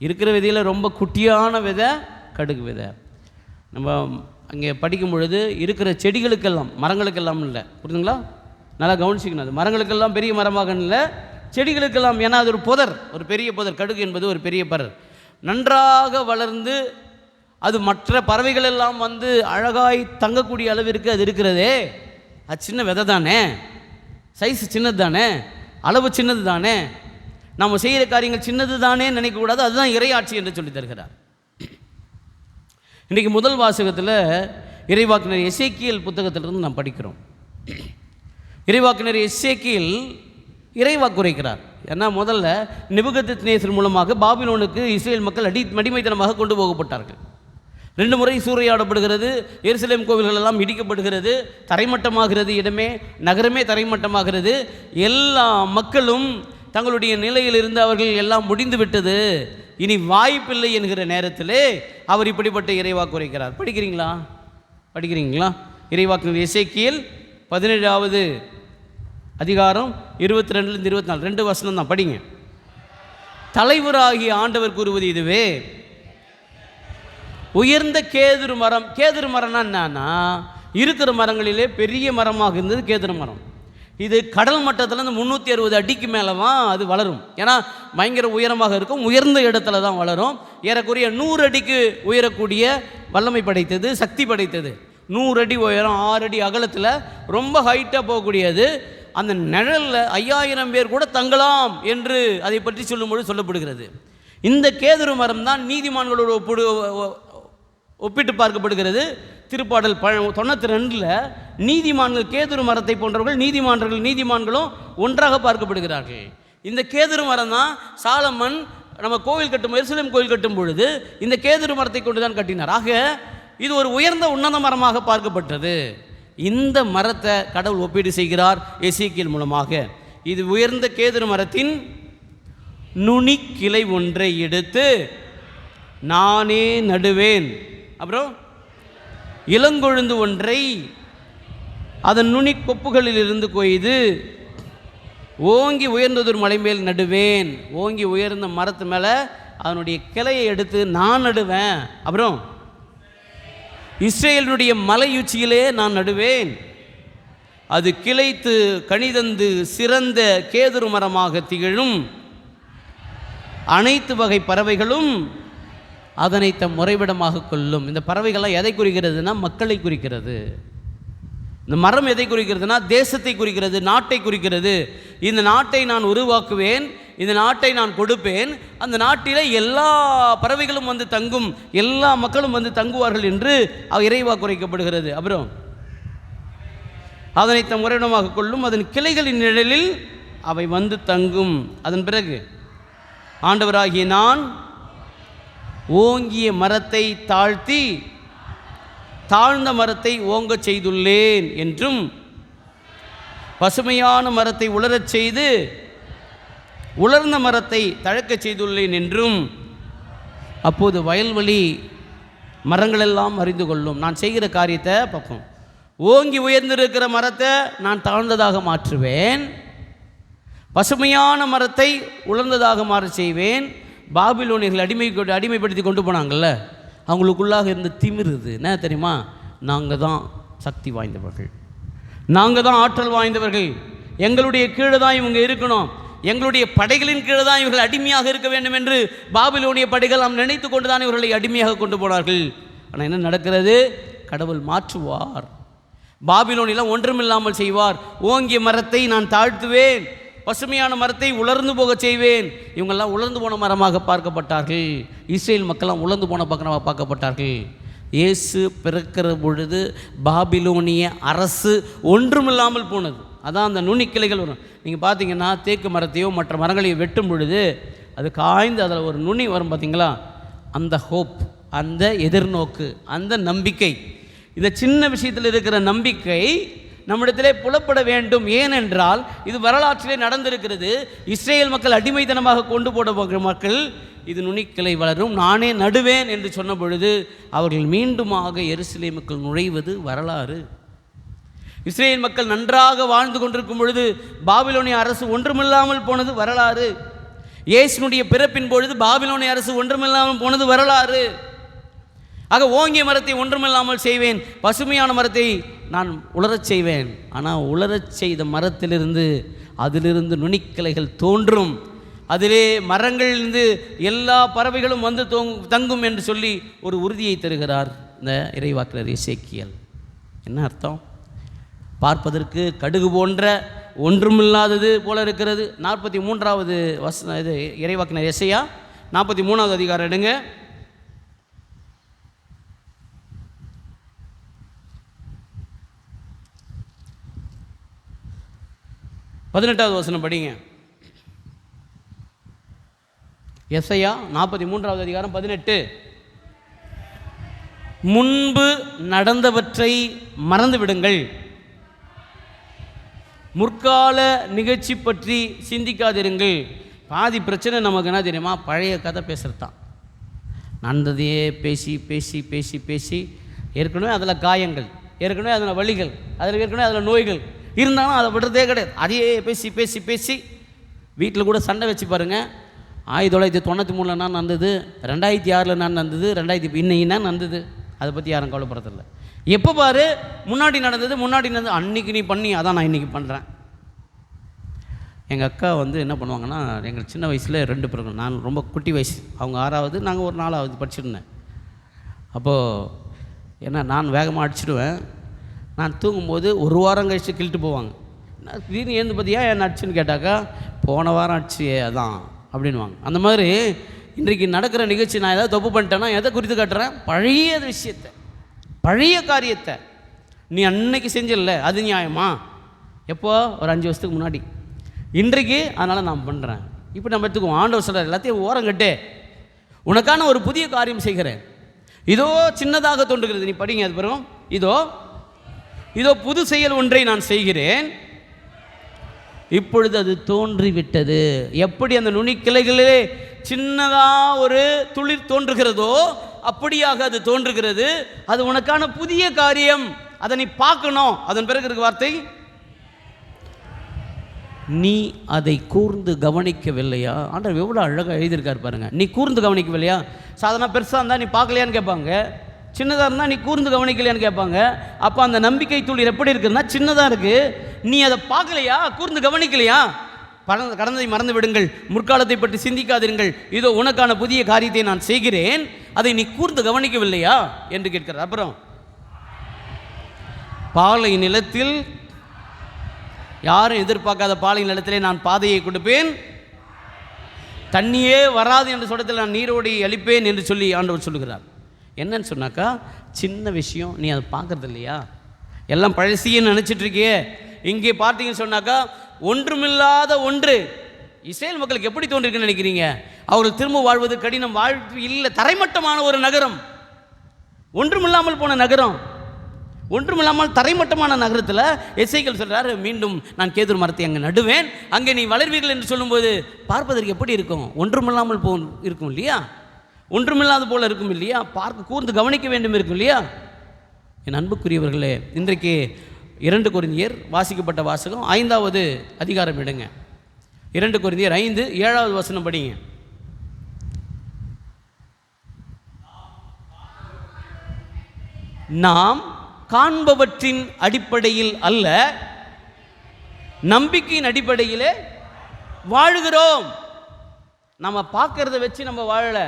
இருக்கிற விதையில் ரொம்ப குட்டியான விதை கடுகு விதை. நம்ம அங்கே படிக்கும் பொழுது இருக்கிற செடிகளுக்கெல்லாம், மரங்களுக்கெல்லாம் இல்லை, புரியுதுங்களா? நல்லா கவனிச்சிக்கணும். அது மரங்களுக்கெல்லாம் பெரிய மரமாக இல்லை, செடிகளுக்கெல்லாம். ஏன்னா அது ஒரு புதர், ஒரு பெரிய புதர். கடுகு என்பது ஒரு பெரிய பறர், நன்றாக வளர்ந்து அது மற்ற பறவைகள் எல்லாம் வந்து அழகாய் தங்கக்கூடிய அளவிற்கு அது இருக்கிறதே. அது சின்ன விதை தானே, சைஸ் சின்னது தானே, அளவு சின்னது தானே, நம்ம செய்கிற காரியங்கள் சின்னது தானே நினைக்கக்கூடாது. அதுதான் இறையாட்சி என்று சொல்லி தருகிறார். இன்றைக்கு முதல் வாசகத்தில் இறைவாக்கினர் எசேக்கியேல் புத்தகத்திலிருந்து நாம் படிக்கிறோம். இறைவாக்கினர் எசேக்கியேல் இறைவாக்கு உரைக்கிறார். ஏன்னா முதல்ல நேபுகத்நேசர் மூலமாக பாபிலோனுக்கு இஸ்ரேல் மக்கள் அடிமைத்தனமாக கொண்டு போகப்பட்டார்கள். 2 முறை சூறையாடப்படுகிறது. எருசலேம் கோவில்கள் எல்லாம் இடிக்கப்படுகிறது, தரைமட்டமாகிறது, இடமே நகரமே தரைமட்டமாகிறது. எல்லா மக்களும் தங்களுடைய நிலையில் இருந்து அவர்கள் எல்லாம் முடிந்து விட்டது, இனி வாய்ப்பில்லை என்கிற நேரத்திலே அவர் இப்படிப்பட்ட இறைவாக்கு உரைக்கிறார். படிக்கிறீங்களா? இறைவாக்கு எசேக்கியேல் 17வது அதிகாரம் 22 24 2 வசனம் தான், படிங்க. தலைவராகிய ஆண்டவர் கூறுவது இதுவே, உயர்ந்த கேதுரு மரம். கேதுரு மரம்னா என்னன்னா, இருக்கிற மரங்களிலே பெரிய மரமாக இருந்தது கேதுரு மரம். இது கடல் மட்டத்திலேருந்து 360 அடிக்கு மேலதான் அது வளரும். ஏன்னா பயங்கர உயரமாக இருக்கும், உயர்ந்த இடத்துல தான் வளரும். ஏறக்குறைய 100 அடிக்கு உயரக்கூடிய வல்லமை படைத்தது, சக்தி படைத்தது. 100 அடி உயரம், 6 அடி அகலத்தில் ரொம்ப ஹைட்டாக போகக்கூடியது. அந்த நிழலில் 5000 பேர் கூட தங்கலாம் என்று அதை பற்றி சொல்லும்போது சொல்லப்படுகிறது. இந்த கேதுரு மரம் தான் நீதிமான்களோடு ஒப்பிட்டு பார்க்கப்படுகிறது. திருப்பாடல் 92 நீதிமான்கள் கேதுரு மரத்தை போன்றவர்கள், நீதிமான்களும் ஒன்றாக பார்க்கப்படுகிறார்கள். இந்த கேதுரு மரம் தான் சாலமன் நம்ம கோவில் கட்டும், எருசலேம் கோவில் கட்டும் பொழுது இந்த கேதுரு மரத்தை கொண்டு தான் கட்டினார். ஆக இது ஒரு உயர்ந்த உன்னத மரமாக பார்க்கப்பட்டது. இந்த மரத்தை கடவுள் ஒப்பீடு செய்கிறார் எசேக்கியேல் மூலமாக. இது உயர்ந்த கேதுரு மரத்தின் நுனி கிளை ஒன்றை எடுத்து நானே நடுவேன். அப்புறம் இளங்கொழுந்து ஒன்றை அதன் நுனி கொப்புகளில் இருந்து கொய்து ஓங்கி உயர்ந்ததொரு மலை மேல் நடுவேன். ஓங்கி உயர்ந்த மரத்து மேலே அதனுடைய கிளையை எடுத்து நான் நடுவேன். அப்புறம் இஸ்ரேலுடைய மலையுச்சியிலே நான் நடுவேன். அது கிளைத்து கனிதந்து சிறந்த கேதுரு மரமாக திகழும். அனைத்து வகை பறவைகளும் அதனை தம் முறைவிடமாக கொள்ளும். இந்த பறவைகள்லாம் எதை குறிக்கிறதுனா மக்களை குறிக்கிறது. இந்த மரம் எதை குறிக்கிறதுனா தேசத்தை குறிக்கிறது, நாட்டை குறிக்கிறது. இந்த நாட்டை நான் உருவாக்குவேன், இந்த நாட்டை நான் கொடுப்பேன், அந்த நாட்டில் எல்லா பறவைகளும் வந்து தங்கும், எல்லா மக்களும் வந்து தங்குவார்கள் என்று இறைவா குறைக்கப்படுகிறது. அப்புறம் அதனை தம் முறையிடமாக கொள்ளும், அதன் கிளைகளின் நிழலில் அவை வந்து தங்கும். அதன் பிறகு ஆண்டவராகிய நான் ஓங்கிய மரத்தை தாழ்த்தி தாழ்ந்த மரத்தை ஓங்கச் செய்துள்ளேன் என்றும், பசுமையான மரத்தை உலரச் செய்து உலர்ந்த மரத்தை தழைக்கச் செய்துள்ளேன் என்றும், அப்போது வயல்வெளி மரங்களெல்லாம் அறிந்து கொள்ளும். நான் செய்கிற காரியத்தை பார்ப்போம். ஓங்கி உயர்ந்திருக்கிற மரத்தை நான் தாழ்ந்ததாக மாற்றுவேன், பசுமையான மரத்தை உலர்ந்ததாக மாற செய்வேன். பாபிலோனியர்கள் அடிமைப்படுத்தி கொண்டு போனாங்கள்ல, அவங்களுக்குள்ளாக இருந்த திமிருது என்ன தெரியுமா? நாங்கள் தான் சக்தி வாய்ந்தவர்கள், நாங்கள் தான் ஆற்றல் வாய்ந்தவர்கள், எங்களுடைய கீழே தான் இவங்க இருக்கணும், எங்களுடைய படைகளின் கீழே தான் இவர்கள் அடிமையாக இருக்க வேண்டும் என்று பாபிலோனிய படைகள் நாம் நினைத்து கொண்டு தான் இவர்களை அடிமையாக கொண்டு போனார்கள். ஆனால் என்ன நடக்கிறது? கடவுள் மாற்றுவார், பாபிலோனில் ஒன்றுமில்லாமல் செய்வார். ஓங்கிய மரத்தை நான் தாழ்த்துவேன், பசுமையான மரத்தை உலர்ந்து போக செய்வேன். இவங்கெல்லாம் உலர்ந்து போன மரமாக பார்க்கப்பட்டார்கள். இஸ்ரேல் மக்கள்லாம் உலர்ந்து போன பக்கமாக பார்க்கப்பட்டார்கள். இயேசு பிறக்கிற பொழுது பாபிலோனிய அரசு ஒன்றுமில்லாமல் போனது. அதான் அந்த நுனிக்கிளைகள் வரும். நீங்கள் பார்த்தீங்கன்னா தேக்கு மரத்தையோ மற்ற மரங்களையோ வெட்டும் பொழுது அது காய்ந்து அதில் ஒரு நுனி வரும் பார்த்தீங்களா? அந்த ஹோப், அந்த எதிர்நோக்கு, அந்த நம்பிக்கை, இந்த சின்ன விஷயத்தில் இருக்கிற நம்பிக்கை நம்மிடத்திலே புலப்பட வேண்டும். ஏனென்றால் இது வரலாற்றிலே நடந்திருக்கிறது. இஸ்ரேல் மக்கள் அடிமைத்தனமாக கொண்டு போட மக்கள், இது நுனிக்கிளை வளரும், நானே நடுவேன் என்று சொன்ன பொழுது அவர்கள் மீண்டுமாக எருசலேமுக்குள் நுழைவது வரலாறு. இஸ்ரேல் மக்கள் நன்றாக வாழ்ந்து கொண்டிருக்கும் பொழுது பாபிலோனிய அரசு ஒன்றுமில்லாமல் போனது வரலாறு. இயேசுனுடைய பிறப்பின் பொழுது பாபிலோனிய அரசு ஒன்றுமில்லாமல் போனது வரலாறு. ஆக ஓங்கிய மரத்தை ஒன்றுமில்லாமல் செய்வேன், பசுமையான மரத்தை நான் உலரச் செய்வேன். ஆனால் உலரச் செய்த மரத்திலிருந்து அதிலிருந்து நுனிக்கிளைகள் தோன்றும், அதிலே மரங்களிலிருந்து எல்லா பறவைகளும் வந்து தங்கும் என்று சொல்லி ஒரு உறுதியை தருகிறார் இந்த இறைவாக்கினர் எசேக்கியேல். என்ன அர்த்தம்? பார்ப்பதற்கு கடுகு போன்ற ஒன்றுமில்லாதது போல இருக்கிறது. 43வது வசனம், இது இறைவாக்கினர் எசையா 43வது அதிகாரம் எடுங்க. 18வது வசனம் படிங்க. எசையா 43வது அதிகாரம் 18. முன்பு நடந்தவற்றை மறந்து விடுங்கள், முற்கால நிகழ்ச்சி பற்றி சிந்திக்காதிருங்கள். பாதி பிரச்சனை நமக்கு என்ன தெரியுமா? பழைய கதை பேசுகிறது தான். நடந்ததையே பேசி பேசி பேசி பேசி ஏற்கனவே அதில் காயங்கள், ஏற்கனவே அதில் வலிகள், அதில் ஏற்கனவே அதில் நோய்கள் இருந்தாலும் அதை விடுறதே கிடையாது. அதையே பேசி பேசி பேசி வீட்டில் கூட சண்டை வச்சு பாருங்கள். 1993 என்ன நடந்தது, 2006 என்ன நடந்தது, 2000 என்ன நடந்தது, அதை பற்றி யாரும் கவலைப்படுறதில்ல. எப்போ பாரு முன்னாடி நடந்தது அன்றைக்கி நீ பண்ணி அதான் நான் இன்றைக்கி பண்ணுறேன். எங்கள் அக்கா என்ன பண்ணுவாங்கன்னா, எங்கள் சின்ன வயசில் 2 பேரும், நான் ரொம்ப குட்டி வயசு, அவங்க 6வது, நாங்கள் ஒரு 4வது படிச்சுருந்தேன். அப்போது நான் வேகமாக அடிச்சிடுவேன். நான் தூங்கும்போது ஒரு வாரம் கழிச்சு கிழிட்டு போவாங்க. நான் திடீர்னு ஏந்து பார்த்தியா என்ன அடிச்சுன்னு கேட்டாக்கா, போன வாரம் அடிச்சியே அதான் அப்படின்வாங்க. அந்த மாதிரி இன்றைக்கு நடக்கிற நிகழ்ச்சி நான் ஏதாவது தப்பு பண்ணிட்டேன்னா எதை குறித்து காட்டுறேன்? பழைய விஷயத்தை, பழைய காரியத்தை. நீ அன்னைக்கு செஞ்சிடல, அது நியாயமா? எப்போ? ஒரு 5 வருஷத்துக்கு முன்னாடி. இன்றைக்கு அதனால் நான் பண்ணுறேன். இப்போ நம்ம எடுத்துக்குவோம். ஆண்டவர் சொல்கிறார், எல்லாத்தையும் ஓரம் கட்டு, உனக்கான ஒரு புதிய காரியம் செய்கிறேன். இதோ சின்னதாக தோன்றுகிறது. நீ படிங்க அது பிறகு. இதோ இதோ புது செயல் ஒன்றை நான் செய்கிறேன், இப்பொழுது அது தோன்றிவிட்டது. எப்படி அந்த நுனிக்கிளைகளிலே சின்னதாக ஒரு துளிர் தோன்றுகிறதோ அப்படியாக அது தோன்றுகிறது. அது உனக்கான புதிய காரியம், அதை நீ பார்க்கணும். அதன் பிறகு இருக்க வார்த்தை, நீ அதை கூர்ந்து கவனிக்கவில்லையா? ஆண்டவர் எவ்வளோ அழகாக எழுதியிருக்கார் பாருங்க. நீ கூர்ந்து கவனிக்கவில்லையா? சாதாரண பெருசாக இருந்தால் நீ பார்க்கலையான்னு கேட்பாங்க, சின்னதாக இருந்தால் நீ கூர்ந்து கவனிக்கலையான்னு கேட்பாங்க. அப்போ அந்த நம்பிக்கை துளிர் எப்படி இருக்குதுன்னா சின்னதாக இருக்குது, நீ அதை பார்க்கலையா, கூர்ந்து கவனிக்கலையா? கடந்ததை மறந்து விடுங்கள், முற்காலத்தை பற்றி சிந்திக்காதீர்கள், இதோ உனக்கான புதிய காரியத்தை நான் செய்கிறேன், அதை நீ கூர்ந்து கவனிக்கவில்லையா என்று கேட்கிறார். அப்புறம் பாலை நிலத்தில், யாரும் எதிர்பார்க்காத பாலை நிலத்திலே நான் பாதையை கொடுப்பேன், தண்ணியே வராது என்று சொல்லத்தில் நான் நீரோடி அளிப்பேன் என்று சொல்லி ஆண்டவர் சொல்லுகிறார். என்னன்னு சொன்னாக்கா, சின்ன விஷயம், நீ அதை பார்க்கறது இல்லையா? எல்லாம் பழசின்னு நினச்சிட்டு இருக்கியே. இங்கே பார்த்தீங்கன்னு சொன்னாக்கா, ஒன்றுமில்லாத ஒன்று இஸ்ரேல் மக்களுக்கு எப்படி தோன்றிருக்குன்னு நினைக்கிறீங்க? அவர்கள் திரும்ப வாழ்வது கடினம், வாழ்வு இல்லை, தரைமட்டமான ஒரு நகரம், ஒன்றுமில்லாமல் போன நகரம், ஒன்றுமில்லாமல் தரைமட்டமான நகரத்தில் எசேக்கியேல் சொல்கிறார், மீண்டும் நான் கேதுரு மரத்தை அங்கே நடுவேன், அங்கே நீ வளர்வீர்கள் என்று சொல்லும்போது பார்ப்பதற்கு எப்படி இருக்கும்? ஒன்றுமில்லாமல் இருக்கும் இல்லையா? ஒன்றுமில்லாத போல இருக்கும் இல்லையா? பார்க்க கூர்ந்து கவனிக்க வேண்டும் இருக்கும் இல்லையா? என் அன்புக்குரியவர்களே, இன்றைக்கு 2 கொரிந்தியர் வாசிக்கப்பட்ட வாசகம் 5வது அதிகாரம் எடுங்க. 2 கொரிந்தியர் 5 7வது வசனம் படிங்க. நாம் காண்பவற்றின் அடிப்படையில் அல்ல, நம்பிக்கையின் அடிப்படையிலே வாழுகிறோம். நம்ம பார்க்கறத வச்சு நம்ம வாழலை,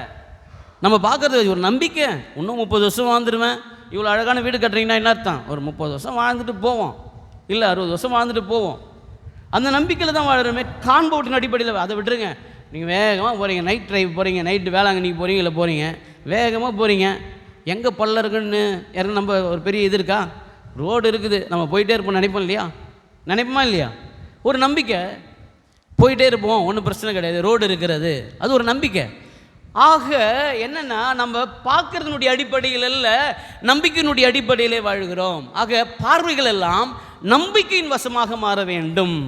நம்ம பார்க்கறத வச்சு ஒரு நம்பிக்கை. இன்னும் 30 வருஷம் வாழ்ந்துருவேன், இவ்வளோ அழகான வீடு கட்டுறீங்கன்னா என்ன அர்த்தம்? ஒரு 30 வருஷம் வாழ்ந்துட்டு போவோம், இல்லை 60 வருஷம் வாழ்ந்துட்டு போவோம். அந்த நம்பிக்கையில் தான் வாழுறோமே. காண்பவற்றின் அடிப்படையில் அதை விட்டுருங்க. நீங்கள் வேகமாக போகிறீங்க, நைட் ட்ரைவ் போகிறீங்க, நைட்டு வேளாங்கண்ணிக்கு போகிறீங்க, இல்லை போகிறீங்க, வேகமாக போகிறீங்க, எங்கே பல்ல இருக்குன்னு யாரும் நம்ம ஒரு பெரிய இது இருக்கா? ரோடு இருக்குது, நம்ம போயிட்டே இருப்போம், நினைப்போம் இல்லையா? நினைப்போமா இல்லையா? ஒரு நம்பிக்கை, போயிட்டே இருப்போம், ஒன்றும் பிரச்சனை கிடையாது, ரோடு இருக்கிறது, அது ஒரு நம்பிக்கை. ஆக என்னன்னா, நம்ம பார்க்கறதுனுடைய அடிப்படையில் அல்ல, நம்பிக்கையினுடைய அடிப்படையிலே வாழ்கிறோம். ஆக பார்வைகள் எல்லாம் நம்பிக்கையின் வசமாக மாற வேண்டும்.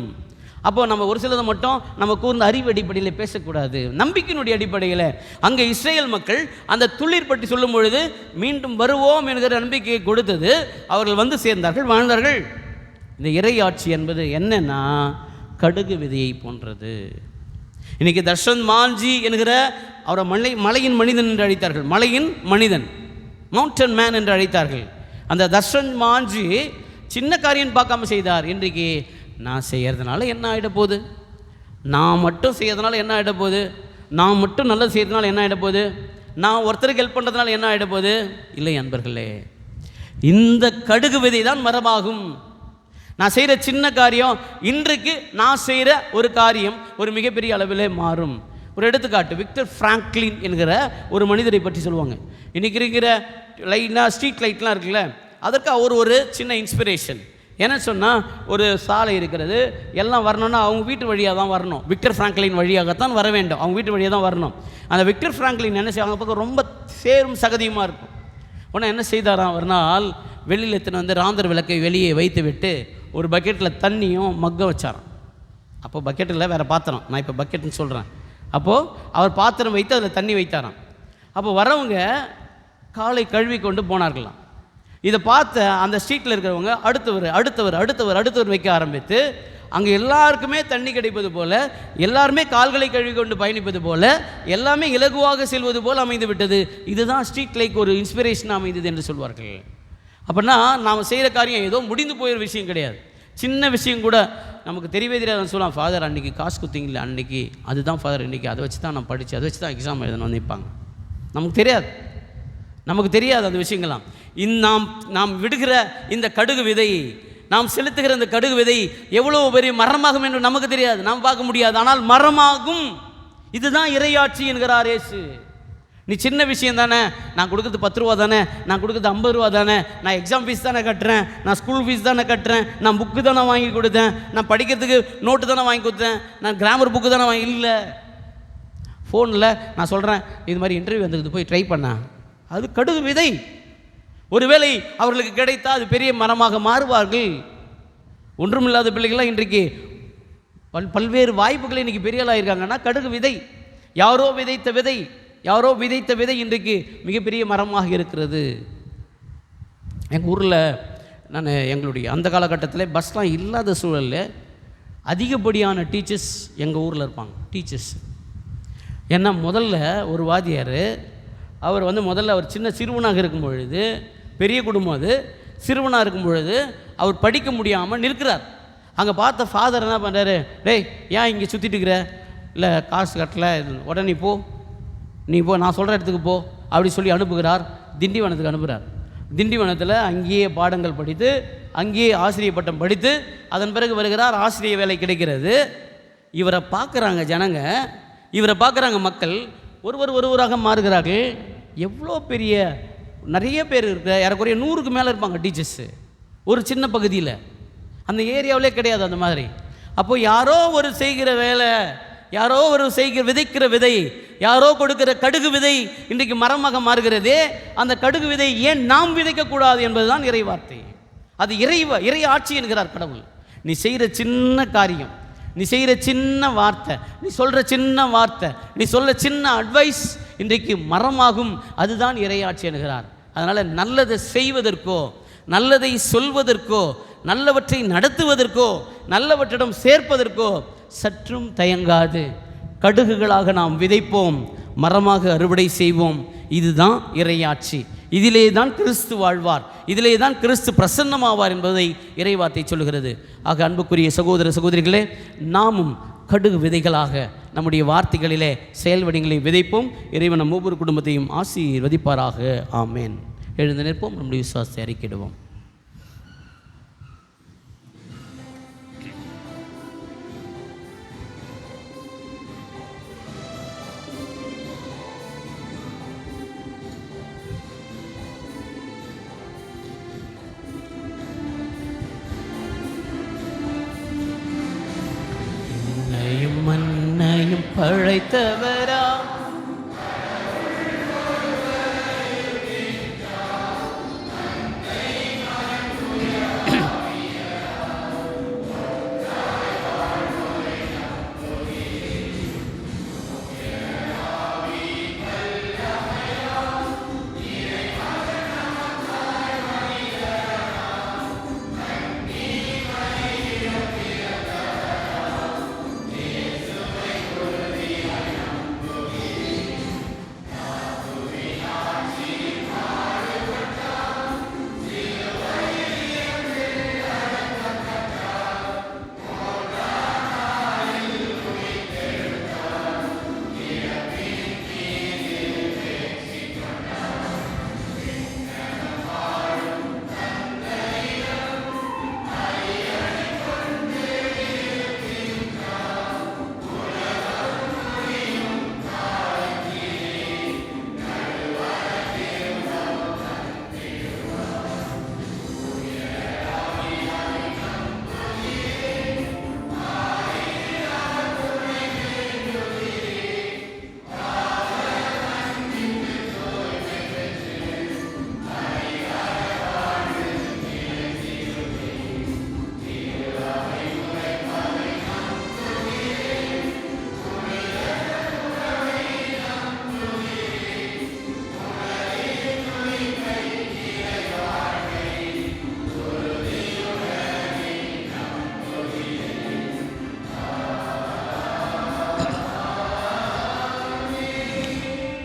அப்போ நம்ம ஒரு சிலதை மட்டும் நம்ம கூர்ந்த அறிவு அடிப்படையில் பேசக்கூடாது, நம்பிக்கையினுடைய அடிப்படையில். அங்கே இஸ்ரேல் மக்கள் அந்த துளிர் பற்றி சொல்லும் பொழுது மீண்டும் வருவோம் என்கிற நம்பிக்கையை கொடுத்தது. அவர்கள் வந்து சேர்ந்தார்கள், வாழ்ந்தார்கள். இந்த இறையாட்சி என்பது என்னன்னா, கடுகு விதையை போன்றது. இன்றைக்கி தர்ஷன் மாஞ்சி என்கிற அவரை மலையின் மனிதன் என்று அழைத்தார்கள், மலையின் மனிதன், மவுண்டன் மேன் என்று அழைத்தார்கள். அந்த தர்ஷன் மாஞ்சி சின்ன காரியம் பார்க்காம செய்தார். இன்றைக்கு நான் செய்கிறதுனால என்ன ஆகிட போகுது, நான் மட்டும் செய்கிறதுனால என்ன ஆகிட போகுது, நான் மட்டும் நல்லது செய்கிறதுனால என்ன ஆகிட போகுது, நான் ஒருத்தருக்கு ஹெல்ப் பண்ணுறதுனால என்ன ஆகிட போகுது? இல்லை அன்பர்களே, இந்த கடுகு விதை தான் மரமாகும். நான் செய்கிற சின்ன காரியம் இன்றைக்கு நான் செய்கிற ஒரு காரியம் ஒரு மிகப்பெரிய அளவிலே மாறும். ஒரு எடுத்துக்காட்டு, விக்டர் ஃப்ராங்க்லின் என்கிற ஒரு மனிதரை பற்றி சொல்லுவாங்க. இன்றைக்கி இருக்கிற லைட்லாம், ஸ்ட்ரீட் லைட்லாம் இருக்குல்ல, அதற்கு அவர் ஒரு சின்ன இன்ஸ்பிரேஷன். என்ன சொன்னால், ஒரு சாலை இருக்கிறது, எல்லாம் வரணும்னா அவங்க வீட்டு வழியாக தான் வரணும், விக்டர் ஃப்ராங்க்லின் வழியாகத்தான் வர வேண்டும், அவங்க வீட்டு வழியாக தான் வரணும். அந்த விக்டர் ஃப்ராங்க்லின் என்ன செய்வாங்க, பக்கம் ரொம்ப சேரும் சகதியுமாக இருக்கும். உடனே என்ன செய்தாராம், ஒரு நாள் வெளியில் எடுத்துன்னு வந்து ராந்தர் விளக்கை வெளியே வைத்து விட்டு ஒரு பக்கெட்டில் தண்ணியும் மக்க வச்சாராம். அப்போது பக்கெட்டில் வேறு பாத்திரம், நான் இப்போ பக்கெட்டுன்னு சொல்கிறேன். அப்போது அவர் பாத்திரம் வைத்து அதில் தண்ணி வைத்தாராம். அப்போ வரவங்க காலை கழுவி கொண்டு போனார்களாம். இதை பார்த்த அந்த ஸ்ட்ரீட்டில் இருக்கிறவங்க அடுத்தவர் வைக்க ஆரம்பித்து, அங்கே எல்லாருக்குமே தண்ணி கிடைப்பது போல, எல்லாருமே கால்களை கழுவி கொண்டு பயணிப்பது போல, எல்லாமே இலகுவாக செல்வது போல் அமைந்து விட்டது. இதுதான் ஸ்ட்ரீட் லைக் ஒரு இன்ஸ்பிரேஷன் அமைந்தது என்று சொல்வார்கள். அப்படின்னா நாம் செய்கிற காரியம் ஏதோ முடிந்து போயிற விஷயம் கிடையாது. சின்ன விஷயம் கூட நமக்கு தெரியவே தெரியாது. சொல்லலாம், ஃபாதர் அன்றைக்கி காசு கொடுத்தீங்களே, அன்றைக்கி அதுதான் ஃபாதர், இன்றைக்கி அதை வச்சு தான் நான் படித்து, அதை வச்சு தான் எக்ஸாம் எழுதணும்னு நினைப்பாங்க. நமக்கு தெரியாது அந்த விஷயங்கள்லாம். நாம் விடுகிற இந்த கடுகு விதை, நாம் செலுத்துகிற இந்த கடுகு விதை எவ்வளோ பெரிய மரமாகும் என்று நமக்கு தெரியாது, நாம் பார்க்க முடியாது, ஆனால் மரமாகும். இதுதான் இறையாட்சி என்கிறார் இயேசு. நீ சின்ன விஷயம் தானே, நான் கொடுக்குறது 10 ரூபா தானே, நான் கொடுக்குறது 50 ரூபா தானே, நான் எக்ஸாம் ஃபீஸ் தானே கட்டுறேன், நான் ஸ்கூல் ஃபீஸ் தானே கட்டுறேன், நான் புக்கு தானே வாங்கி கொடுத்தேன், நான் படிக்கிறதுக்கு நோட்டு தானே வாங்கி கொடுத்தேன், நான் கிராமர் புக்கு தானே இல்லை. ஃபோனில் நான் சொல்கிறேன், இது மாதிரி இன்டர்வியூ வந்துருக்குது, போய் ட்ரை பண்ணேன், அது கடுகு விதை. ஒருவேளை அவர்களுக்கு கிடைத்தால் அது பெரிய மரமாக மாறுவார்கள். ஒன்றுமில்லாத பிள்ளைகள்லாம் இன்றைக்கு பல்வேறு வாய்ப்புகளை இன்றைக்கி பெரிய ஆளாக இருக்காங்கன்னா கடுகு விதை. யாரோ விதைத்த விதை இன்றைக்கு மிகப்பெரிய மரமாக இருக்கிறது. எங்கள் ஊரில் எங்களுடைய அந்த காலகட்டத்தில் பஸ்லாம் இல்லாத சூழலில் அதிகப்படியான டீச்சர்ஸ் எங்கள் ஊரில் இருப்பாங்க. டீச்சர்ஸ் ஏன்னா முதல்ல ஒரு வாத்தியார் அவர் முதல்ல அவர் சின்ன சிறுவனாக இருக்கும் பொழுது, பெரிய குடும்பம் அது, சிறுவனாக இருக்கும் பொழுது அவர் படிக்க முடியாமல் நிற்கிறார். அங்கே பார்த்த ஃபாதர் என்ன பண்ணுறாரு, டேய் ஏன் இங்கே சுற்றிட்டு இருக்கிற, இல்லை காசு கட்டலை, உடனே நீ போ நான் சொல்கிற இடத்துக்கு போ அப்படி சொல்லி அனுப்புகிறார். திண்டிவனத்துக்கு அனுப்புகிறார். திண்டிவனத்தில் அங்கேயே பாடங்கள் படித்து அங்கேயே ஆசிரிய பட்டம் படித்து அதன் பிறகு வருகிறார். ஆசிரிய வேலை கிடைக்கிறது. இவரை பார்க்குறாங்க ஜனங்க, இவரை பார்க்குறாங்க மக்கள், ஒருவராக மாறுகிறார்கள். எவ்வளோ பெரிய நிறைய பேர் இருக்க, ஏறக்குறைய 100க்கு மேலே இருப்பாங்க டீச்சர்ஸு ஒரு சின்ன பகுதியில். அந்த ஏரியாவிலே கிடையாது அந்த மாதிரி. அப்போது யாரோ ஒரு செய்கிற வேலை, யாரோ ஒரு விதைக்கிற விதை, யாரோ கொடுக்கிற கடுகு விதை இன்றைக்கு மரமாக மாறுகிறதே. அந்த கடுகு விதை ஏன் நாம் விதைக்கக்கூடாது என்பதுதான் இறை வார்த்தை. அது இறை ஆட்சி என்கிறார் கடவுள். நீ செய்கிற சின்ன காரியம், நீ செய்கிற சின்ன வார்த்தை, நீ சொல்கிற சின்ன வார்த்தை, நீ சொல்ல சின்ன அட்வைஸ் இன்றைக்கு மரமாகும். அதுதான் இறையாட்சி என்கிறார். அதனால் நல்லதை செய்வதற்கோ, நல்லதை சொல்வதற்கோ, நல்லவற்றை நடத்துவதற்கோ, நல்லவற்றிடம் சேர்ப்பதற்கோ சற்றும் தயங்காது கடுகுகளாக நாம் விதைப்போம், மரமாக அறுவடை செய்வோம். இதுதான் இறையாட்சி. இதிலே தான் கிறிஸ்து வாழ்வார், இதிலே தான் கிறிஸ்து பிரசன்னமாவார் என்பதை இறைவார்த்தை சொல்கிறது. ஆக அன்புக்குரிய சகோதர சகோதரிகளே, நாமும் கடுகு விதைகளாக நம்முடைய வார்த்தைகளிலே செயல்வடிகளை விதைப்போம். இறைவன் நம் ஒவ்வொரு குடும்பத்தையும் ஆசீர்வதிப்பாராக. ஆமேன். எழுந்து நிற்போம், நம்முடைய விசுவாசத்தை அறிக்கையிடுவோம். மன்னையும் பழைத்தவரா,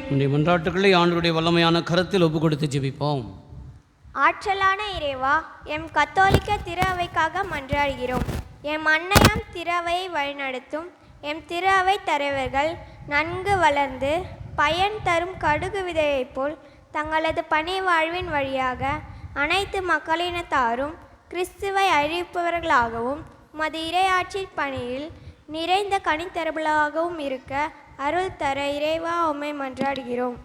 நம்முடைய மன்றாட்டுக்களை ஆண்டவருடைய வல்லமையான கரத்தில் ஒப்பு கொடுத்து ஜெபிப்போம். ஆற்றலான இறைவா, எம் கத்தோலிக்க திரு அவைக்காக மன்றாடுகிறோம். எம் அன்னையம் திரு அவையை வழிநடத்தும் எம் திரு அவை தலைவர்கள் நன்கு வளர்ந்து பயன் தரும் கடுகு விதையைப் போல் தங்களது பணி வாழ்வின் வழியாக அனைத்து மக்களினத்தாரும் கிறிஸ்துவை அறிவிப்பவர்களாகவும் உமது இறையாட்சி பணியில் நிறைந்த கனித்தரபுகளாகவும் இருக்க அருள் தர இறைவா உம்மை மன்றாடுகிறோம்.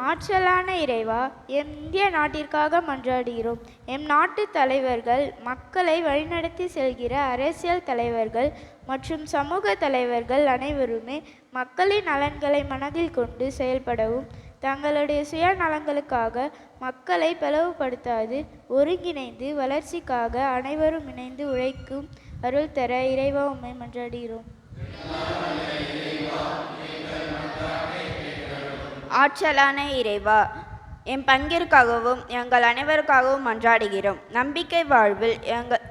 ஆற்றலான இறைவா, எம் இந்திய நாட்டிற்காக மன்றாடுகிறோம். எம் நாட்டு தலைவர்கள், மக்களை வழிநடத்தி செல்கிற அரசியல் தலைவர்கள் மற்றும் சமூக தலைவர்கள் அனைவருமே மக்களின் நலன்களை மனதில் கொண்டு செயல்படவும், தங்களுடைய சுயநலங்களுக்காக மக்களை பிளவுபடுத்தாது ஒருங்கிணைந்து வளர்ச்சிக்காக அனைவரும் இணைந்து உழைக்கும் அருள் தர இறைவா உம்மை மன்றாடுகிறோம். ஆற்றலான இறைவா, என் பங்கிற்காகவும் எங்கள் அனைவருக்காகவும் மன்றாடுகிறோம். நம்பிக்கை வாழ்வில்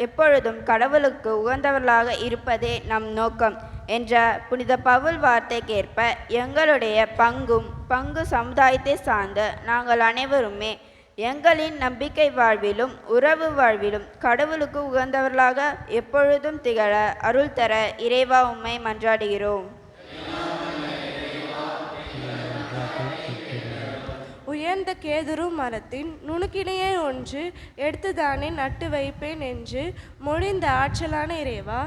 எப்பொழுதும் கடவுளுக்கு உகந்தவர்களாக இருப்பதே நம் நோக்கம் என்ற புனித பவுல் வார்த்தைக்கேற்ப எங்களுடைய பங்கு சமுதாயத்தை சார்ந்த நாங்கள் அனைவருமே எங்களின் நம்பிக்கை வாழ்விலும் உறவு வாழ்விலும் கடவுளுக்கு உகந்தவர்களாக எப்பொழுதும் திகழ அருள் தர இறைவா உம்மை மன்றாடுகிறோம். உயர்ந்த கேதுரு மரத்தின் நுணுக்கினையை ஒன்று எடுத்துதானே நட்டு வைப்பேன் என்று மொழிந்த ஆற்றலான இறைவா,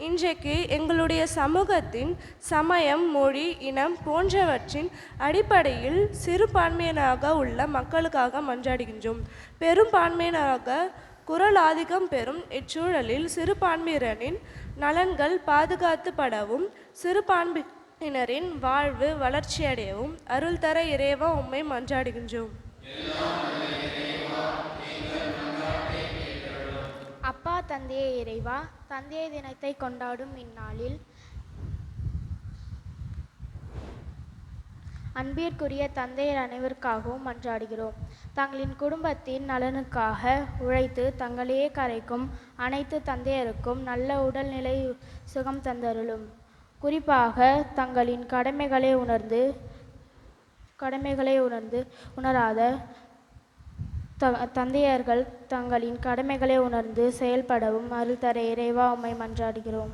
இன்றைக்கு எங்களுடைய சமூகத்தின் சமயம், மொழி, இனம் போன்றவற்றின் அடிப்படையில் சிறுபான்மையினராக உள்ள மக்களுக்காக மன்றாடுகின்றோம். பெரும்பான்மையினராக குரல் ஆதிக்கம் பெறும் இச்சூழலில் சிறுபான்மையினரின் நலன்கள் பாதுகாத்துப்படவும் சிறுபான்மையினரின் வாழ்வு வளர்ச்சியடையவும் அருள் தர இறைவா உம்மை மன்றாடுகின்றோம். அப்பா தந்தையே இறைவா, தந்தைய தினத்தை கொண்டாடும் இந்நாளில் அன்பிற்குரிய தந்தையர் அனைவருக்காகவும் மன்றாடுகிறோம். தங்களின் குடும்பத்தின் நலனுக்காக உழைத்து தங்களையே கரைக்கும் அனைத்து தந்தையருக்கும் நல்ல உடல்நிலை சுகம் தந்தருளும். குறிப்பாக தங்களின் கடமைகளை உணராத தந்தையர்கள் தங்களின் கடமைகளை உணர்ந்து செயல்படவும் அருள் தர இறைவா உம்மை மன்றாடுகிறோம்.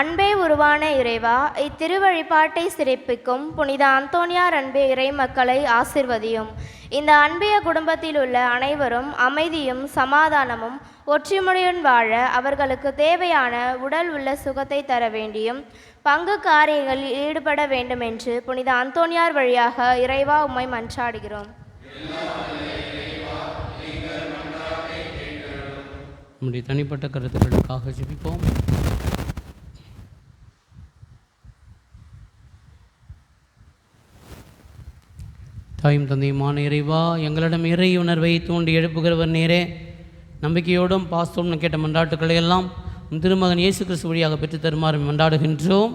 அன்பே உருவான இறைவா, இத்திருவழிபாட்டை சிறப்பிக்கும் புனித அந்தோனியார் அன்பே இறை மக்களை ஆசிர்வதியும். இந்த அன்பிய குடும்பத்தில் உள்ள அனைவரும் அமைதியும் சமாதானமும் ஒற்றுமையுடன் வாழ அவர்களுக்கு தேவையான உடல் உள்ள சுகத்தை தர வேண்டியும் பங்கு காரியங்களில் ஈடுபட வேண்டும் என்று புனித அந்தோனியார் வழியாக இறைவா உம்மை மன்றாடுகிறோம். நம்முடைய தனிப்பட்ட கருத்துக்களுக்காக ஜெபிப்போம். தாயும் தந்தையுமான இறைவா, எங்களிடம் இறை உணர்வை தூண்டி எழுப்புகிறவர் நேரே, நம்பிக்கையோடும் பாசத்தோடும் கேட்ட மன்றாட்டுக்களை எல்லாம் திருமகன் இயேசு கிறிஸ்து வழியாக பெற்றுத் தருமாறு மன்றாடுகின்றோம்.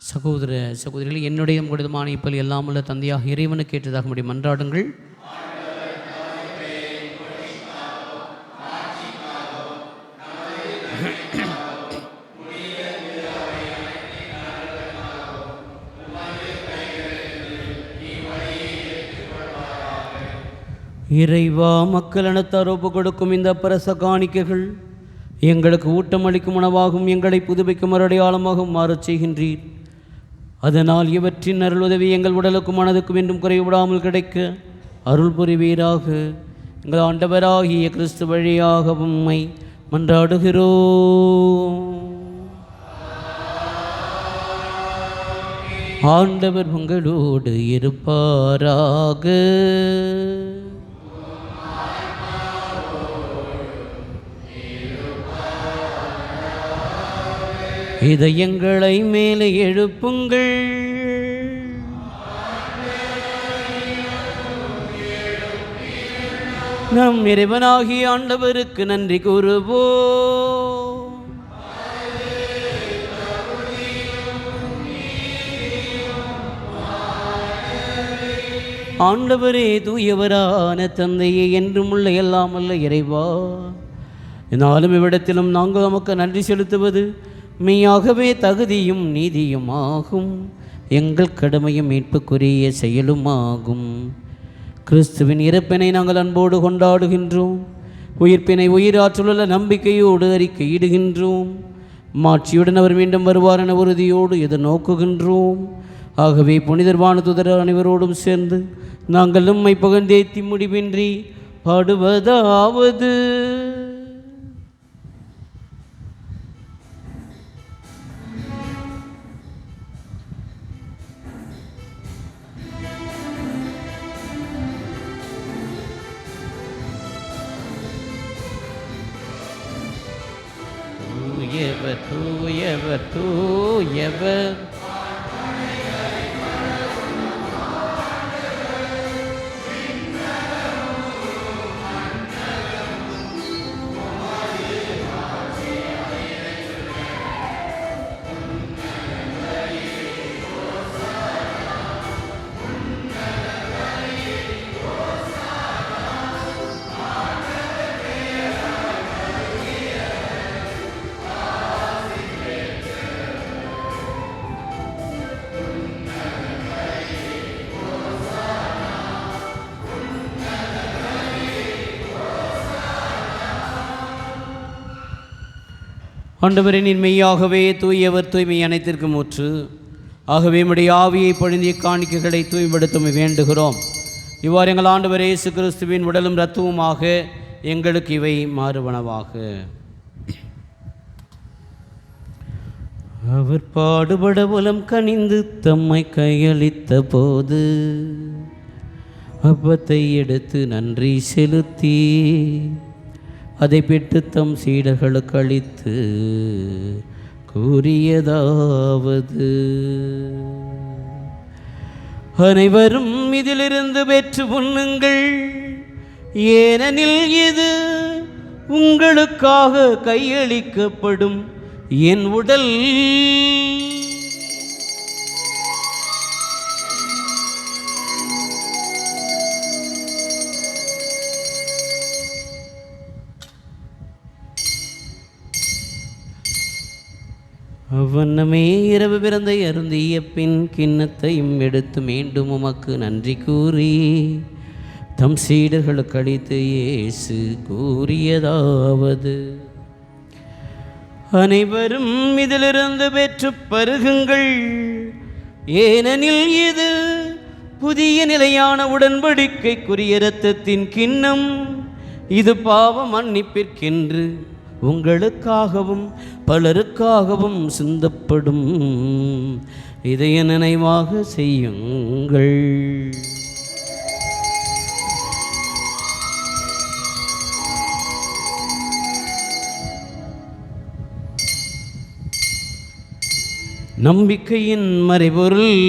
சகோதர சகோதரிகள், என்னுடைய உங்களுடைய இப்பல் எல்லாம் உள்ள தந்தையாக இறைவனுக்கு ஏற்றதாக முடியும் மன்றாடுங்கள். இறைவா, மக்கள் இனத்தார் ஒப்பு கொடுக்கும் இந்த பிரச காணிக்கைகள் எங்களுக்கு ஊட்டமளிக்கும் உணவாகும், எங்களை புதுப்பிக்கும் ஒரு அடையாளமாகவும் மாறச் செய்கின்றீர். அதனால் இவற்றின் அருளுதவி எங்கள் உடலுக்கும் மனதுக்கும் என்றும் குறைவிடாமல் கிடைக்க அருள் புரிவீராக. எங்கள் ஆண்டவராகிய கிறிஸ்து வழியாக உம்மை மன்றாடுகிறோம். ஆண்டவர் உங்களோடு இருப்பாராக. இதயங்களை மேலே எழுப்புங்கள். நம் இறைவனாகிய ஆண்டவருக்கு நன்றி கூறுவோம். ஆண்டவரே, தூயவரான தந்தையே, என்றும் உள்ள எல்லாம் அல்ல இறைவா, என்னாலும் இவ்விடத்திலும் நாங்கள் நமக்கு நன்றி செலுத்துவது மெய்யாகவே தகுதியும் நீதியுமாகும், எங்கள் கடமையும் மீட்புக்குரிய செயலுமாகும். கிறிஸ்துவின் இறப்பினை நாங்கள் அன்போடு கொண்டாடுகின்றோம், உயிர்ப்பினை உயிராற்றுள்ள நம்பிக்கையோடு அறிக்கையிடுகின்றோம், மாட்சியுடன் அவர் மீண்டும் வருவார் என உறுதியோடு எதிர்நோக்குகின்றோம். ஆகவே புனிதர் வானதூதர் அனைவரோடும் சேர்ந்து நாங்கள் நம்மை புகழ்ந்தேத்தி முடிவின்றி பாடுவதாவது: தூயவர் தூயவர் தூயவர், ஆண்டவரே, நீர் மெய்யாகவே தூயவர், தூய்மை அனைத்திற்கும் ஊற்று. ஆகவே உம்முடைய ஆவியை பொழிந்திய காணிக்கைகளை தூய்மைப்படுத்த வேண்டுகிறோம். இவ்வாறு எங்கள் ஆண்டவர் இயேசு கிறிஸ்துவின் உடலும் இரத்தவுமாக எங்களுக்கு இவை மாறுவனவாக. அவர் பாடுபட உலம் கனிந்து தம்மை கையளித்த போது அப்பத்தை எடுத்து நன்றி செலுத்தி அதை பெற்று தம் சீடர்களுக்கு அளித்து கூறியதாவது: அனைவரும் இதிலிருந்து பெற்று உண்ணுங்கள், ஏனெனில் இது உங்களுக்காக கையளிக்கப்படும் என் உடல். அவ்வண்ணமே இரவு பிறந்தை அருந்திய பின் கிண்ணத்தையும் எடுத்து மீண்டும் உமக்கு நன்றி கூறி தம் சீடர்களுக்கு அளித்து இயேசு கூறியதாவது: அனைவரும் இதிலிருந்து பெற்று பருகுங்கள், ஏனெனில் இது புதிய நிலையான உடன்படிக்கைக்குரிய இரத்தத்தின் கிண்ணம். இது பாவ மன்னிப்பிற்கென்று உங்களுக்காகவும் பலருக்காகவும் சிந்தப்படும். இதை நினைவாக செய்யுங்கள். நம்பிக்கையின் மறைபொருள்.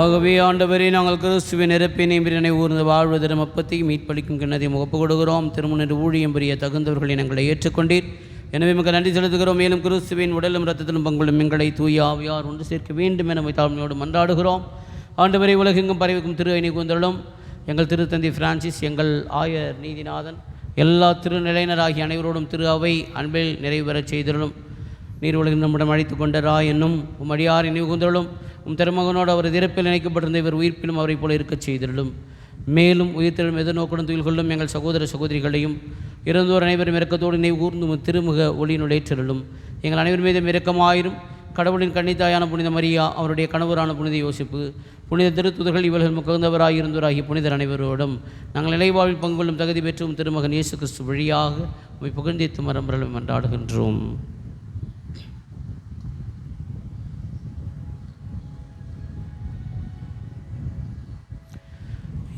ஆகவே ஆண்டவரே, நாங்கள் கிறிஸ்துவின் நிரப்பினை பிறனை ஊர்ந்து வாழ்வதரும் அப்பத்தையும் மீட்பளிக்கும் கிண்ணத்தையும் ஒப்புக் கொடுக்கிறோம். திருமண ஊழியம் புரிய தகுந்தவர்களை எங்களை ஏற்றுக்கொண்டீர். எனவே மிக நன்றி செலுத்துகிறோம். மேலும் கிறிஸ்துவின் உடலும் இரத்தத்திலும் பங்குள்ளும் எங்களை தூய ஆவியார் ஒன்று சேர்க்க வேண்டும் என தாழ்மையோடு மன்றாடுகிறோம். ஆண்டவரை உலகெங்கும் பரவிக்கும் திரு ஐநி கூந்தலும் எங்கள் திருத்தந்தை பிரான்சிஸ், எங்கள் ஆயர் நீதிநாதன், எல்லா திருநிலையினராகிய அனைவரோடும் திரு அவை அன்பில் நிறைவு பெறச் செய்திருளும். நீர் உலகின் நம்மிடம் அழைத்து கொண்ட என்னும் உம் அடியாரை நினைவு கூந்தலும் உம் திருமகனோடு அவரது இறப்பில் இணைக்கப்பட்டிருந்த இவர் உயிர்ப்பிலும் அவரை போல இருக்கச் செய்திருளும். மேலும் உயிர்த்தெழும் எதிர்நோக்குடன் துயில் கொள்ளும் எங்கள் சகோதர சகோதரிகளையும் இறந்தோர் அனைவரும் இரக்கத்தோடு நினைவு கூர்ந்து திருமுக ஒளியினுடைற்றலும். எங்கள் அனைவர் மீதும் இரக்கமாயிரும். கடவுளின் கன்னித்தாயான புனித மரியா, அவருடைய கணவரான புனித யோசிப்பு, புனித திருத்துதர்கள், இவர்கள் முகந்தவராயிருந்தோராகிய புனிதர் அனைவரோடும் நாங்கள் நிலைவாழ்வில் பங்கு கொள்ளும் தகுதி பெற்றும் திருமகன் இயேசு கிறிஸ்து வழியாக உம்மை புகழ்ந்தேத்து மரம்பரலும் மன்றாடுகின்றோம்.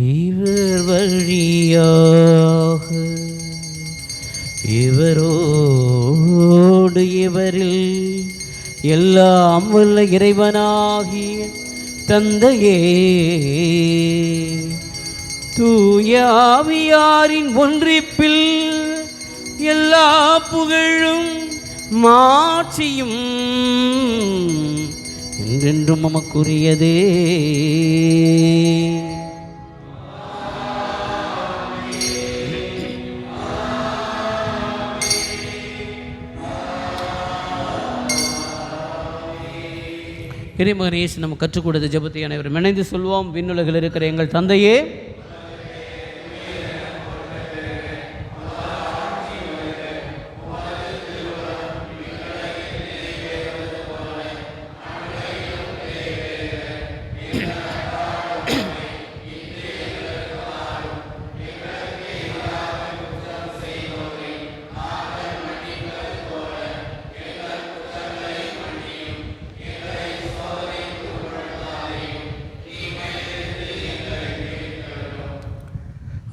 இவர் வழியாக இவரோடு இவரில் எல்லாம் வல்ல இறைவனாகிய தந்தையே, தூய ஆவியாரின் ஒன்றிப்பில் எல்லா புகழும் மாட்சியும் என்றென்றும் நமக்குரியதே. இறைமகன் இயேசு நம்ம கற்றுக் கொடுத்த ஜெபத்தை அனைவரும் இணைந்து சொல்வோம். விண்ணுலகில் இருக்கிற எங்கள் தந்தையே,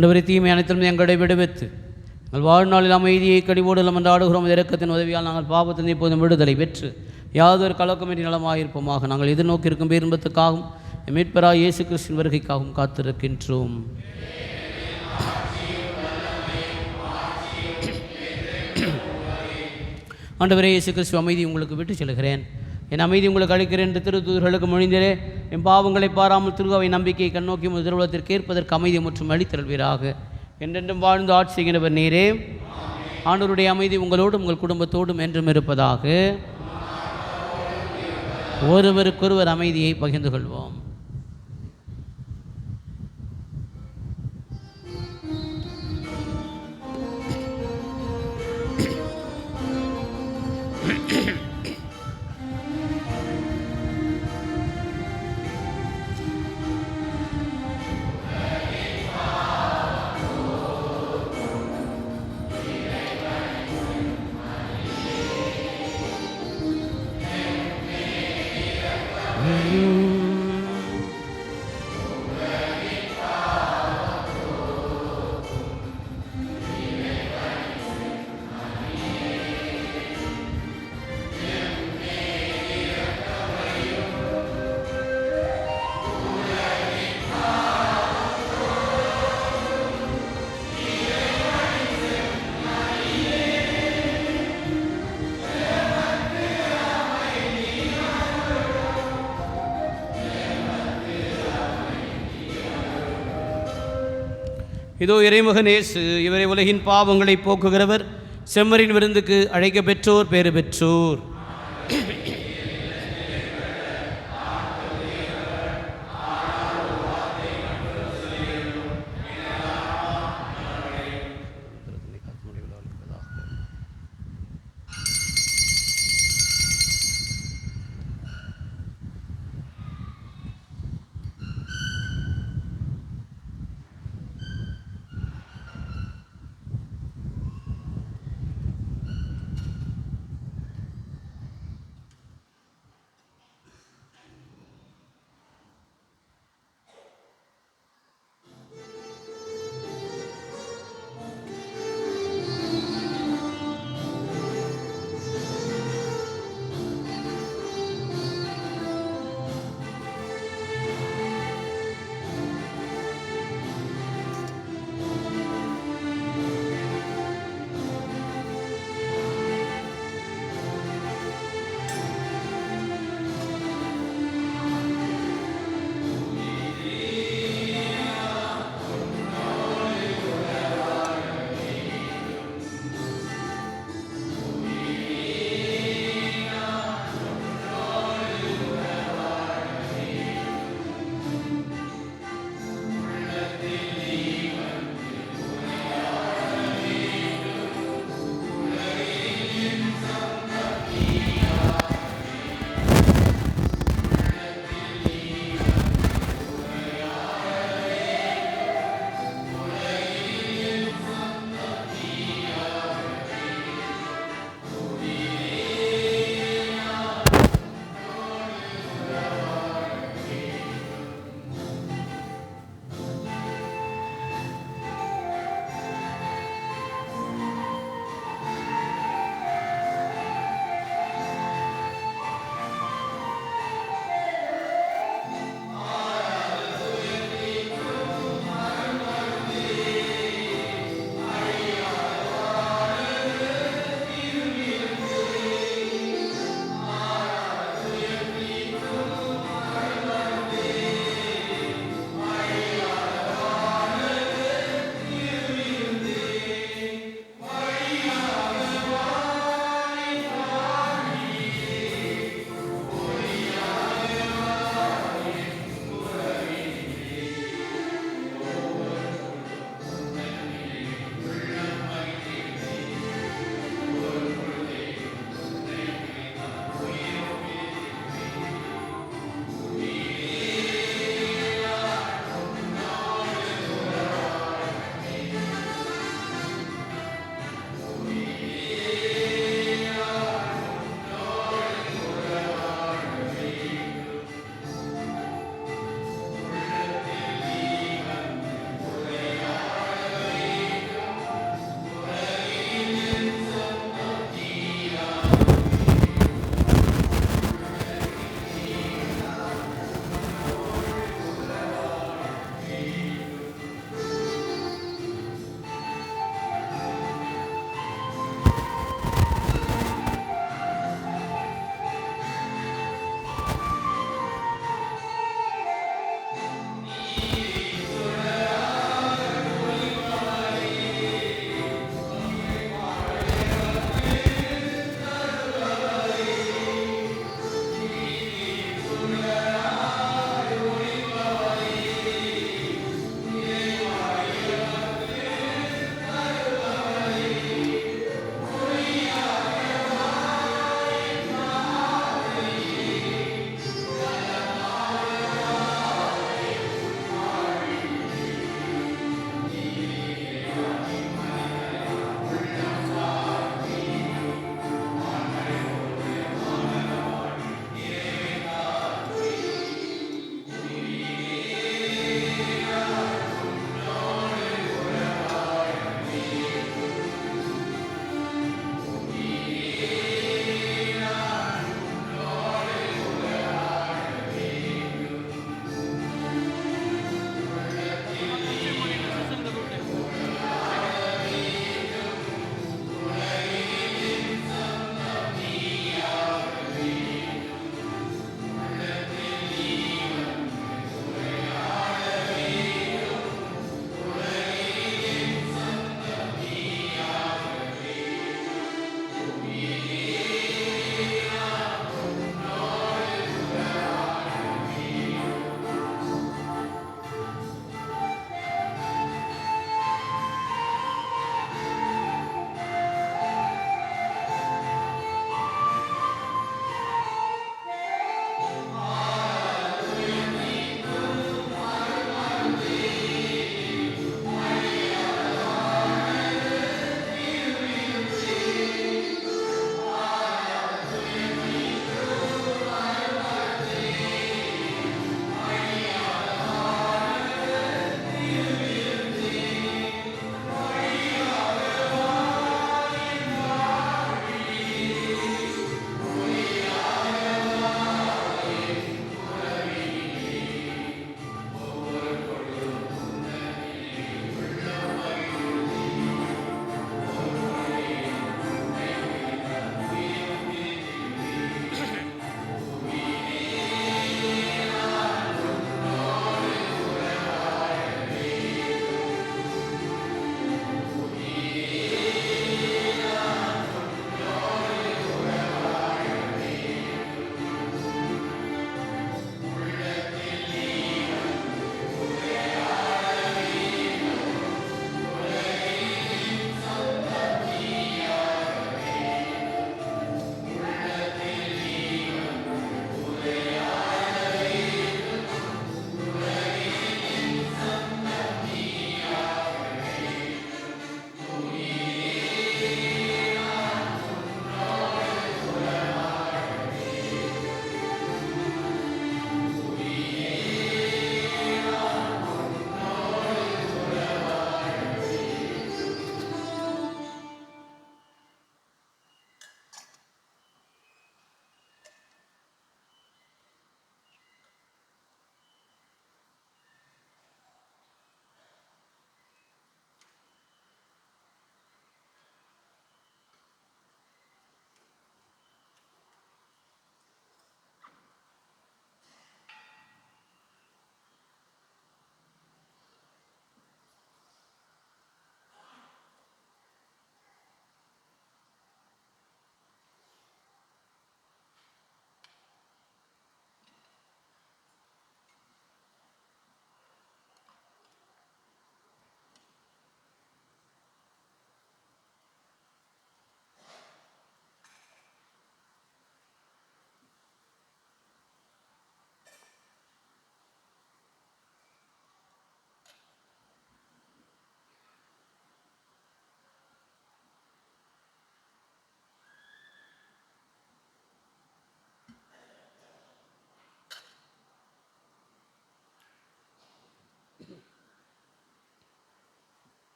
ஆண்டவரே, தீமை அனைத்திலும் எங்களை விடுவித்து எங்கள் வாழ்நாளில் அமைதியை கடிவோடு மன்றாடுகிறோம். இறக்கத்தின் உதவியால் நாங்கள் பாவத்தின் இப்போதும் விடுதலை பெற்று யாதொரு கலக்கமின்றி நலமாயிருப்போமாக. நாங்கள் எதிர்நோக்கி இருக்கும் பேரின்பத்துக்காகவும் மீட்பராய் இயேசு கிறிஸ்துவின் வருகைக்காகவும் காத்திருக்கின்றோம். ஆண்டவரே இயேசு கிறிஸ்து, அமைதி உங்களுக்கு விட்டு செல்கிறேன், என் அமைதி உங்களுக்கு அளிக்கிறேன் என்று திருத்தூதர்களுக்கு மொழிந்தரே. என் பாவங்களை பாராமல் திருவாவை நம்பிக்கையை கண்ணோக்கி திருவுலகத்திற்கு ஏற்பதற்கு அமைதி மற்றும் அளித்தல்வீராக. என்றென்றும் வாழ்ந்து ஆட்சி செய்கிறவர் நீரே. ஆண்டவருடைய அமைதி உங்களோடும் உங்கள் குடும்பத்தோடும் என்றும் இருப்பதாக. ஒருவருக்கொருவர் அமைதியை பகிர்ந்து கொள்வோம். இதோ இறைமகன் இயேசு, இவரை உலகின் பாவங்களை போக்குகிறவர். செம்மறின் விருந்துக்கு அழைக்க பெற்றோர் பேறு பெற்றோர்.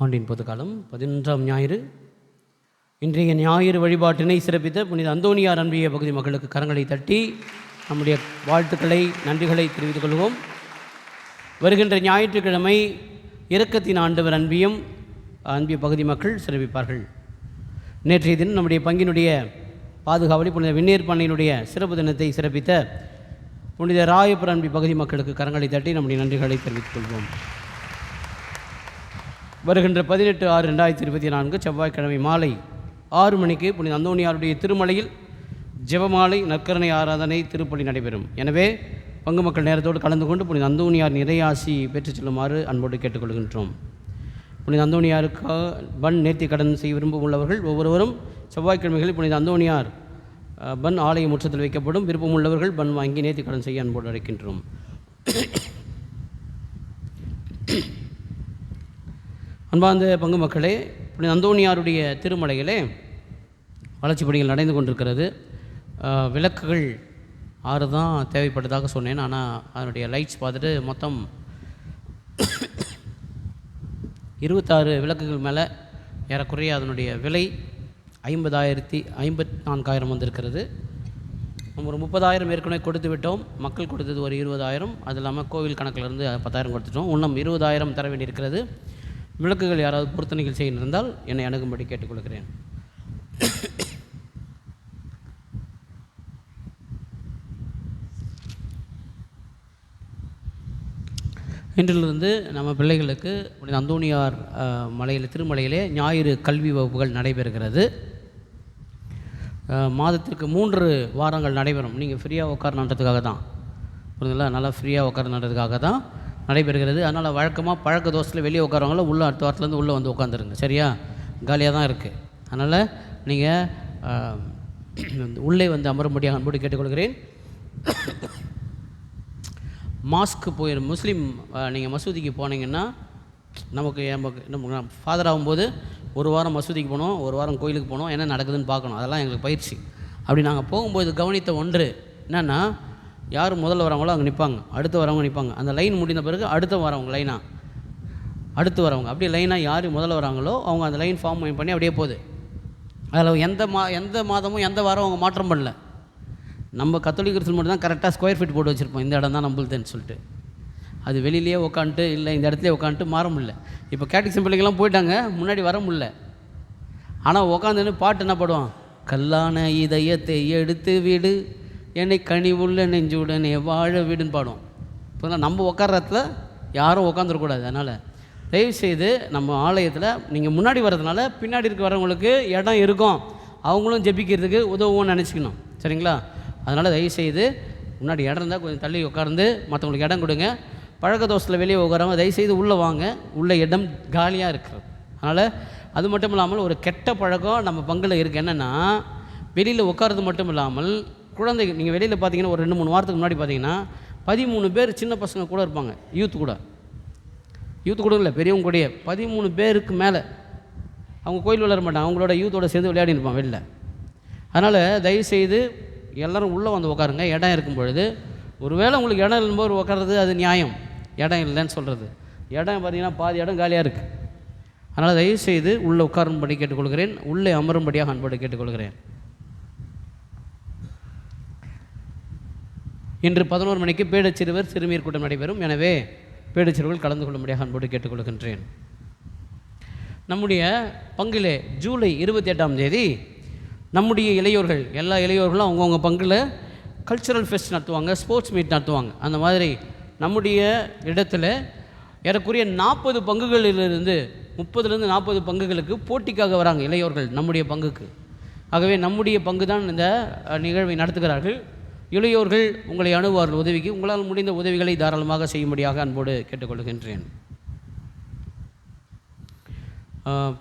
ஆண்டின் பொதுக்காலம் 11ஆம் ஞாயிறு. இன்றைய ஞாயிறு வழிபாட்டினை சிறப்பித்த புனித அந்தோனியார் அன்பிய பகுதி மக்களுக்கு கரங்களை தட்டி நம்முடைய வாழ்த்துக்களை நன்றிகளை தெரிவித்துக் கொள்வோம். வருகின்ற ஞாயிற்றுக்கிழமை இரக்கத்தின் ஆண்டவர் அன்பிய பகுதி மக்கள் சிறப்பிப்பார்கள். நேற்றைய தினம் நம்முடைய பங்கினுடைய பாதுகாவலி புனித விண்ணேற்பண்ணையினுடைய சிறப்பு தினத்தை சிறப்பித்த புனித ராயபுர அன்பி பகுதி மக்களுக்கு கரங்களை தட்டி நம்முடைய நன்றிகளை தெரிவித்துக் கொள்வோம். வருகின்ற 18/6/2024 செவ்வாய்க்கிழமை மாலை 6 மணிக்கு புனித அந்தோனியாருடைய திருமலையில் ஜெபமாலை நற்கருணை ஆராதனை திருப்பலி நடைபெறும். எனவே பங்கு மக்கள் நேரத்தோடு கலந்து கொண்டு புனித அந்தோனியார் நிறையாசி பெற்றுச் செல்லுமாறு அன்போடு கேட்டுக்கொள்கின்றோம். புனித அந்தோனியாருக்கு பன் நேர்த்தி கடன் செய்ய விரும்ப உள்ளவர்கள் ஒவ்வொருவரும் செவ்வாய்க்கிழமைகளில் புனித அந்தோனியார் பன் ஆலய முற்றத்தில் வைக்கப்படும். விருப்பம் உள்ளவர்கள் பன் வாங்கி நேர்த்தி கடன் செய்ய அன்போடு அழைக்கின்றோம். அன்பார்ந்த பங்கு மக்களே, புனித அந்தோனியாருடைய திருமலையிலே வளர்ச்சி பணிகள் நடந்து கொண்டிருக்கிறது. விளக்குகள் 6 தான் தேவைப்பட்டதாக சொன்னேன். ஆனால் அதனுடைய லைட்ஸ் பார்த்துட்டு மொத்தம் 26 விளக்குகள் மேலே ஏறக்குறைய அதனுடைய விலை 54,000 வந்திருக்கிறது. நம்ம ஒரு 30,000 ஏற்கனவே கொடுத்து விட்டோம். மக்கள் கொடுத்தது ஒரு 20,000. அது இல்லாமல் கோவில் கணக்கிலிருந்து 10,000 கொடுத்துட்டோம். இன்னும் 20,000 தர வேண்டியிருக்கிறது. விளக்குகள் யாராவது பொருத்தனைகள் செய்ய இருந்தால் என்னை அணுகும்படி கேட்டுக்கொள்கிறேன். இன்றிலிருந்து நம்ம பிள்ளைகளுக்கு அந்தோனியார் திருமலையிலே ஞாயிறு கல்வி வகுப்புகள் நடைபெறுகிறது. மாதத்திற்கு 3 வாரங்கள் நடைபெறும். நீங்கள் ஃப்ரீயாக உட்காரணுன்றதுக்காக தான், புரியுதுங்களா? நல்லா ஃப்ரீயாக உட்காரணுன்றதுக்காக தான் நடைபெறுகிறது. அதனால் வழக்கமாக பழக்க தோசத்தில் வெளியே உட்காரவங்கள உள்ளே அடுத்த வாரத்துலேருந்து உள்ளே வந்து உட்காந்துருங்க. சரியா? காலியாக தான் இருக்குது. அதனால் நீங்கள் உள்ளே வந்து அமரும்படியாக அன்போடு கேட்டுக்கொள்கிறேன். மாஸ்க்கு முஸ்லீம் நீங்கள் மசூதிக்கு போனீங்கன்னா நம்ம ஃபாதர் ஆகும்போது ஒரு வாரம் மசூதிக்கு போனோம், ஒரு வாரம் கோயிலுக்கு போனோம், என்ன நடக்குதுன்னு பார்க்கணும். அதெல்லாம் எங்களுக்கு பயிற்சி. அப்படி நாங்கள் போகும்போது கவனித்த ஒன்று என்னென்னா, யார் முதல்ல வரவங்களோ அங்கே நிற்பாங்க, அடுத்து வரவங்க நிற்பாங்க. அந்த லைன் முடிந்த பிறகு அடுத்து வரவங்க லைனாக அடுத்து வரவங்க அப்படியே லைனாக யார் முதல்ல வராங்களோ அவங்க அந்த லைன் ஃபார்ம் பண்ணி அப்படியே போகுது. அதில் எந்த மாதமும் எந்த வாரம் அவங்க மாற்றம் பண்ணல. நம்ம கத்தோலிக்கர்கள் மட்டும் தான் கரெக்டாக ஸ்கொயர் ஃபீட் போட்டு வச்சுருப்போம், இந்த இடம் தான் நம்மளுதுன்னு சொல்லிட்டு. அது வெளியிலேயே உட்காந்துட்டு இல்லை இந்த இடத்துலேயே உட்காந்துட்டு மாற முடியல. இப்போ கேட்டிக்ஸம் பிள்ளைங்கள்லாம் போயிட்டாங்க, முன்னாடி வர முடியல. ஆனால் உட்காந்துன்னு பாட்டு என்ன பாடுவான்? கல்லான இதயத்தை எடுத்து வீடு என்னை கனிவுள்ள நெஞ்சுடனே வாழ வீடுன்னு பாடுவோம். இப்போ நம்ம உட்கார்றதுல யாரும் உட்காந்துருக்கூடாது. அதனால் தயவுசெய்து நம்ம ஆலயத்தில் நீங்கள் முன்னாடி வர்றதுனால பின்னாடி இருக்க வரவங்களுக்கு இடம் இருக்கும், அவங்களும் ஜெபிக்கிறதுக்கு உதவுவோன்னு நினச்சிக்கணும். சரிங்களா? அதனால் தயவுசெய்து முன்னாடி இடம் இருந்தால் கொஞ்சம் தள்ளி உட்கார்ந்து மற்றவங்களுக்கு இடம் கொடுங்க. பழக்க தோசத்தில் வெளியே உட்காரவங்க தயவுசெய்து உள்ளே வாங்க, உள்ள இடம் காலியாக இருக்கிறது. அதனால் அது மட்டும் இல்லாமல் ஒரு கெட்ட பழக்கம் நம்ம பங்கில் இருக்குது. என்னென்னா, வெளியில் உட்காரது மட்டும் இல்லாமல் குழந்தைகள், நீங்கள் வெளியில் பார்த்தீங்கன்னா ஒரு 2-3 வாரத்துக்கு முன்னாடி பார்த்தீங்கன்னா 13 பேர் சின்ன பசங்க கூட இருப்பாங்க. யூத்து கூட இல்லை, பெரியவங்க கூட 13 பேருக்கு மேலே. அவங்க கோயில் விளையாட மாட்டாங்க, அவங்களோட யூத்தோடு சேர்ந்து விளையாடி இருப்பாங்க வெளில. அதனால் தயவுசெய்து எல்லோரும் உள்ளே வந்து உட்காருங்க. இடம் இருக்கும் பொழுது, ஒருவேளை உங்களுக்கு இடம் இல்லைம்போது உட்கார்றது அது நியாயம். இடம் இல்லைன்னு சொல்கிறது, இடம் பார்த்திங்கன்னா பாதி இடம் காலியாக இருக்குது. அதனால் தயவுசெய்து உள்ளே உட்காரும்படி கேட்டுக்கொள்கிறேன், உள்ளே அமரும்படியாக அன்போடு கேட்டுக்கொள்கிறேன். இன்று 11 மணிக்கு பேடச்சிறுவர் சிறுமியர் கூட்டம் நடைபெறும். எனவே பேடச்சிறுவர்கள் கலந்து கொள்ளும்படியாக அன்போடு கேட்டுக்கொள்கின்றேன். நம்முடைய பங்கிலே ஜூலை 28ஆம் தேதி நம்முடைய இளையோர்கள், எல்லா இளையோர்களும் அவங்கவுங்க பங்கில் கல்ச்சுரல் ஃபெஸ்ட் நடத்துவாங்க, ஸ்போர்ட்ஸ் மீட் நடத்துவாங்க. அந்த மாதிரி நம்முடைய இடத்துல ஏறக்குறைய 40 பங்குகளிலிருந்து 30-40 பங்குகளுக்கு போட்டிக்காக வராங்க இளையோர்கள் நம்முடைய பங்குக்கு. ஆகவே நம்முடைய பங்கு தான் இந்த நிகழ்வை நடத்துகிறார்கள். இளையோர்கள் உங்களை அணுகுவார்கள் உதவிக்கு. உங்களால் முடிந்த உதவிகளை தாராளமாக செய்யும்படியாக அன்போடு கேட்டுக்கொள்கின்றேன்.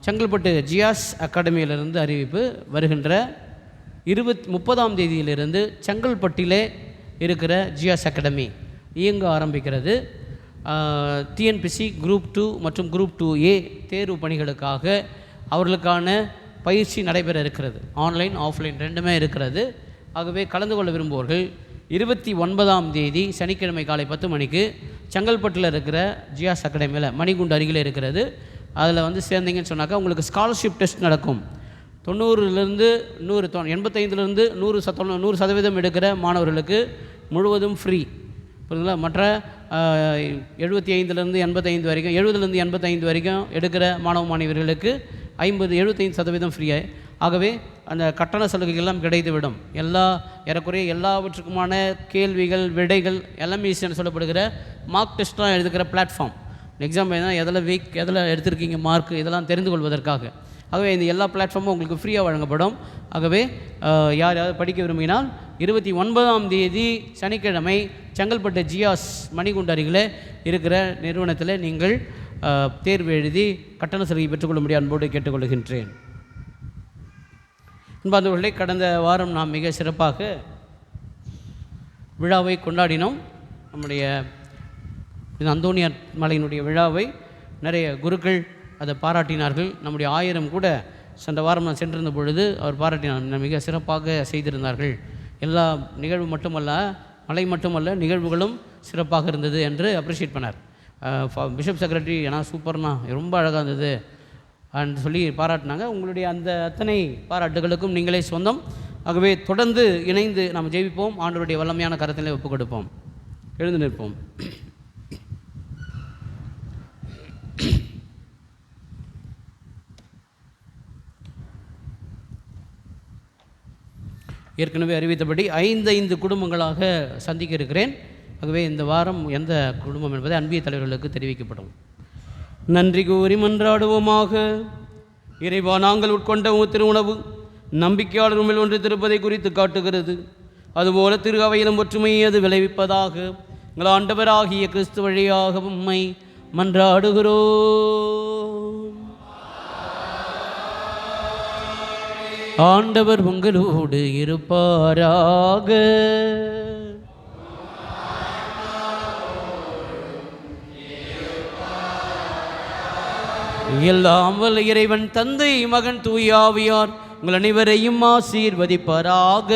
செங்கல்பட்டு ஜியாஸ் அகாடமியிலிருந்து அறிவிப்பு. வருகின்ற 30ஆம் தேதியிலிருந்து செங்கல்பட்டிலே இருக்கிற ஜியாஸ் அகாடமி இயங்க ஆரம்பிக்கிறது. டிஎன்பிசி குரூப் 2 மற்றும் குரூப் 2A தேர்வு பணிகளுக்காக அவர்களுக்கான பயிற்சி நடைபெற இருக்கிறது. ஆன்லைன் ஆஃப்லைன் ரெண்டுமே இருக்கிறது. ஆகவே கலந்து கொள்ள விரும்புவோர்கள் 29ஆம் தேதி சனிக்கிழமை காலை 10 மணிக்கு செங்கல்பட்டில் இருக்கிற ஜியாஸ் அகாடமியில் மணிகுண்டு அருகில் இருக்கிறது. அதில் வந்து சேர்ந்தீங்கன்னு சொன்னாக்கா உங்களுக்கு ஸ்காலர்ஷிப் டெஸ்ட் நடக்கும். 90லேருந்து 85லேருந்து 100% எடுக்கிற மாணவர்களுக்கு முழுவதும் ஃப்ரீ. புரியுதுங்களா? மற்ற 75லேருந்து 85 வரைக்கும் 70லேருந்து 85 வரைக்கும் எடுக்கிற மாணவர்களுக்கு 75% ஃப்ரீயாக. ஆகவே அந்த கட்டண சலுகைகள்லாம் கிடைத்துவிடும். ஏறக்குறைய எல்லாவற்றுக்குமான கேள்விகள் விடைகள் எல்லாமே ஈஸியாக சொல்லப்படுகிற மார்க் டெஸ்ட்லாம் எழுதுகிற பிளாட்ஃபார்ம். எக்ஸாம் எதில் வீக் எதில் எடுத்திருக்கீங்க மார்க் இதெல்லாம் தெரிந்து கொள்வதற்காக. ஆகவே இந்த எல்லா பிளாட்ஃபார்மும் உங்களுக்கு ஃப்ரீயாக வழங்கப்படும். ஆகவே யாராவது படிக்க விரும்பினால் 29ஆம் தேதி சனிக்கிழமை செங்கல்பட்டு ஜியாஸ் மணிகுண்டு அருகில் இருக்கிற நிறுவனத்தில் நீங்கள் தேர்வு எழுதி கட்டண சலுகை பெற்றுக்கொள்ளும்படி அன்போடு கேட்டுக்கொள்கின்றேன். அன்பார்ந்தவர்களே, கடந்த வாரம் நாம் மிக சிறப்பாக விழாவை கொண்டாடினோம். நம்முடைய அந்தோனியார் மலையினுடைய விழாவை நிறைய குருக்கள் அதை பாராட்டினார்கள். நம்முடைய 1000 கூட சென்ற வாரம் நான் சென்றிருந்த பொழுது அவர் பாராட்டினார். மிக சிறப்பாக செய்திருந்தார்கள். எல்லா நிகழ்வு மட்டுமல்ல, மலை மட்டுமல்ல, நிகழ்வுகளும் சிறப்பாக இருந்தது என்று அப்ரிஷியேட் பண்ணார். பிஷப் செக்ரட்டரி ஏன்னா சூப்பர்னா ரொம்ப அழகாக இருந்தது அப்படின்னு சொல்லி பாராட்டினாங்க. உங்களுடைய அந்த அத்தனை பாராட்டுகளுக்கும் நீங்களே சொந்தம். ஆகவே தொடர்ந்து இணைந்து நாம் ஜெயிப்போம். ஆண்டவருடைய வல்லமையான கரத்திலே ஒப்புக் கொடுப்போம். எழுந்து நிற்போம். ஏற்கனவே அறிவித்தபடி 5 குடும்பங்களாக சந்திக்க இருக்கிறேன். ஆகவே இந்த வாரம் எந்த குடும்பம் என்பதை அன்பிய தலைவர்களுக்கு தெரிவிக்கப்படும். நன்றி கூறி மன்றாடுவோமாக. இறைவா, நாங்கள் உட்கொண்ட திருவுணவு நம்பிக்கையாளர் மேல் ஒன்று திருப்பதை குறித்து காட்டுகிறது. அதுபோல திரு அவையிலும் ஒற்றுமையை அது விளைவிப்பதாக எங்கள் ஆண்டவராகிய கிறிஸ்து வழியாக உம்மை மன்றாடுகிறோம். ஆண்டவர் உங்களோடு இருப்பாராக. எல்லாம் வல்ல இறைவன் தந்தை மகன் தூய ஆவியார் உங்கள் அனைவரையும் ஆசீர்வதிப்பாராக.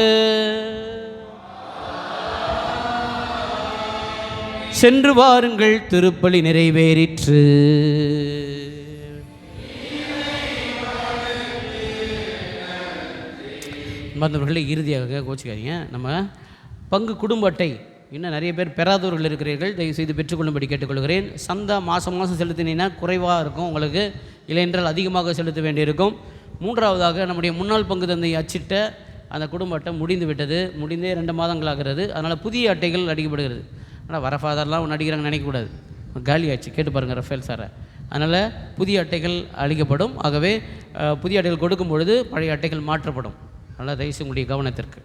சென்று வாருங்கள், திருப்பலி நிறைவேறிற்று. மற்றவர்களே, இறுதியாக கோச்சிக்காதீங்க, நம்ம பங்கு குடும்ப அட்டை இன்னும் நிறைய பேர் பெறாதவர்கள் இருக்கிறீர்கள். தயவுசெய்து பெற்றுக்கொள்ளும்படி கேட்டுக்கொள்கிறேன். சந்தா மாதம் செலுத்தினீங்கன்னா குறைவாக இருக்கும் உங்களுக்கு, இல்லையென்றால் அதிகமாக செலுத்த வேண்டியிருக்கும். 3வதாக நம்முடைய முன்னாள் பங்கு தந்தை அச்சிட்ட அந்த குடும்ப அட்டை முடிந்தே 2 மாதங்களாகிறது. அதனால் புதிய அட்டைகள் அடிக்கப்படுகிறது. ஆனால் வர ஃபாதர்லாம் ஒன்று அடிக்கிறாங்க நினைக்கக்கூடாது, காலி ஆச்சு. கேட்டு பாருங்கள் ரஃபேல் சாரை. அதனால் புதிய அட்டைகள் அளிக்கப்படும். ஆகவே புதிய அட்டைகள் கொடுக்கும் பொழுது பழைய அட்டைகள் மாற்றப்படும். நல்லா தயவுசெய்து உங்களுடைய கவனத்திற்கு.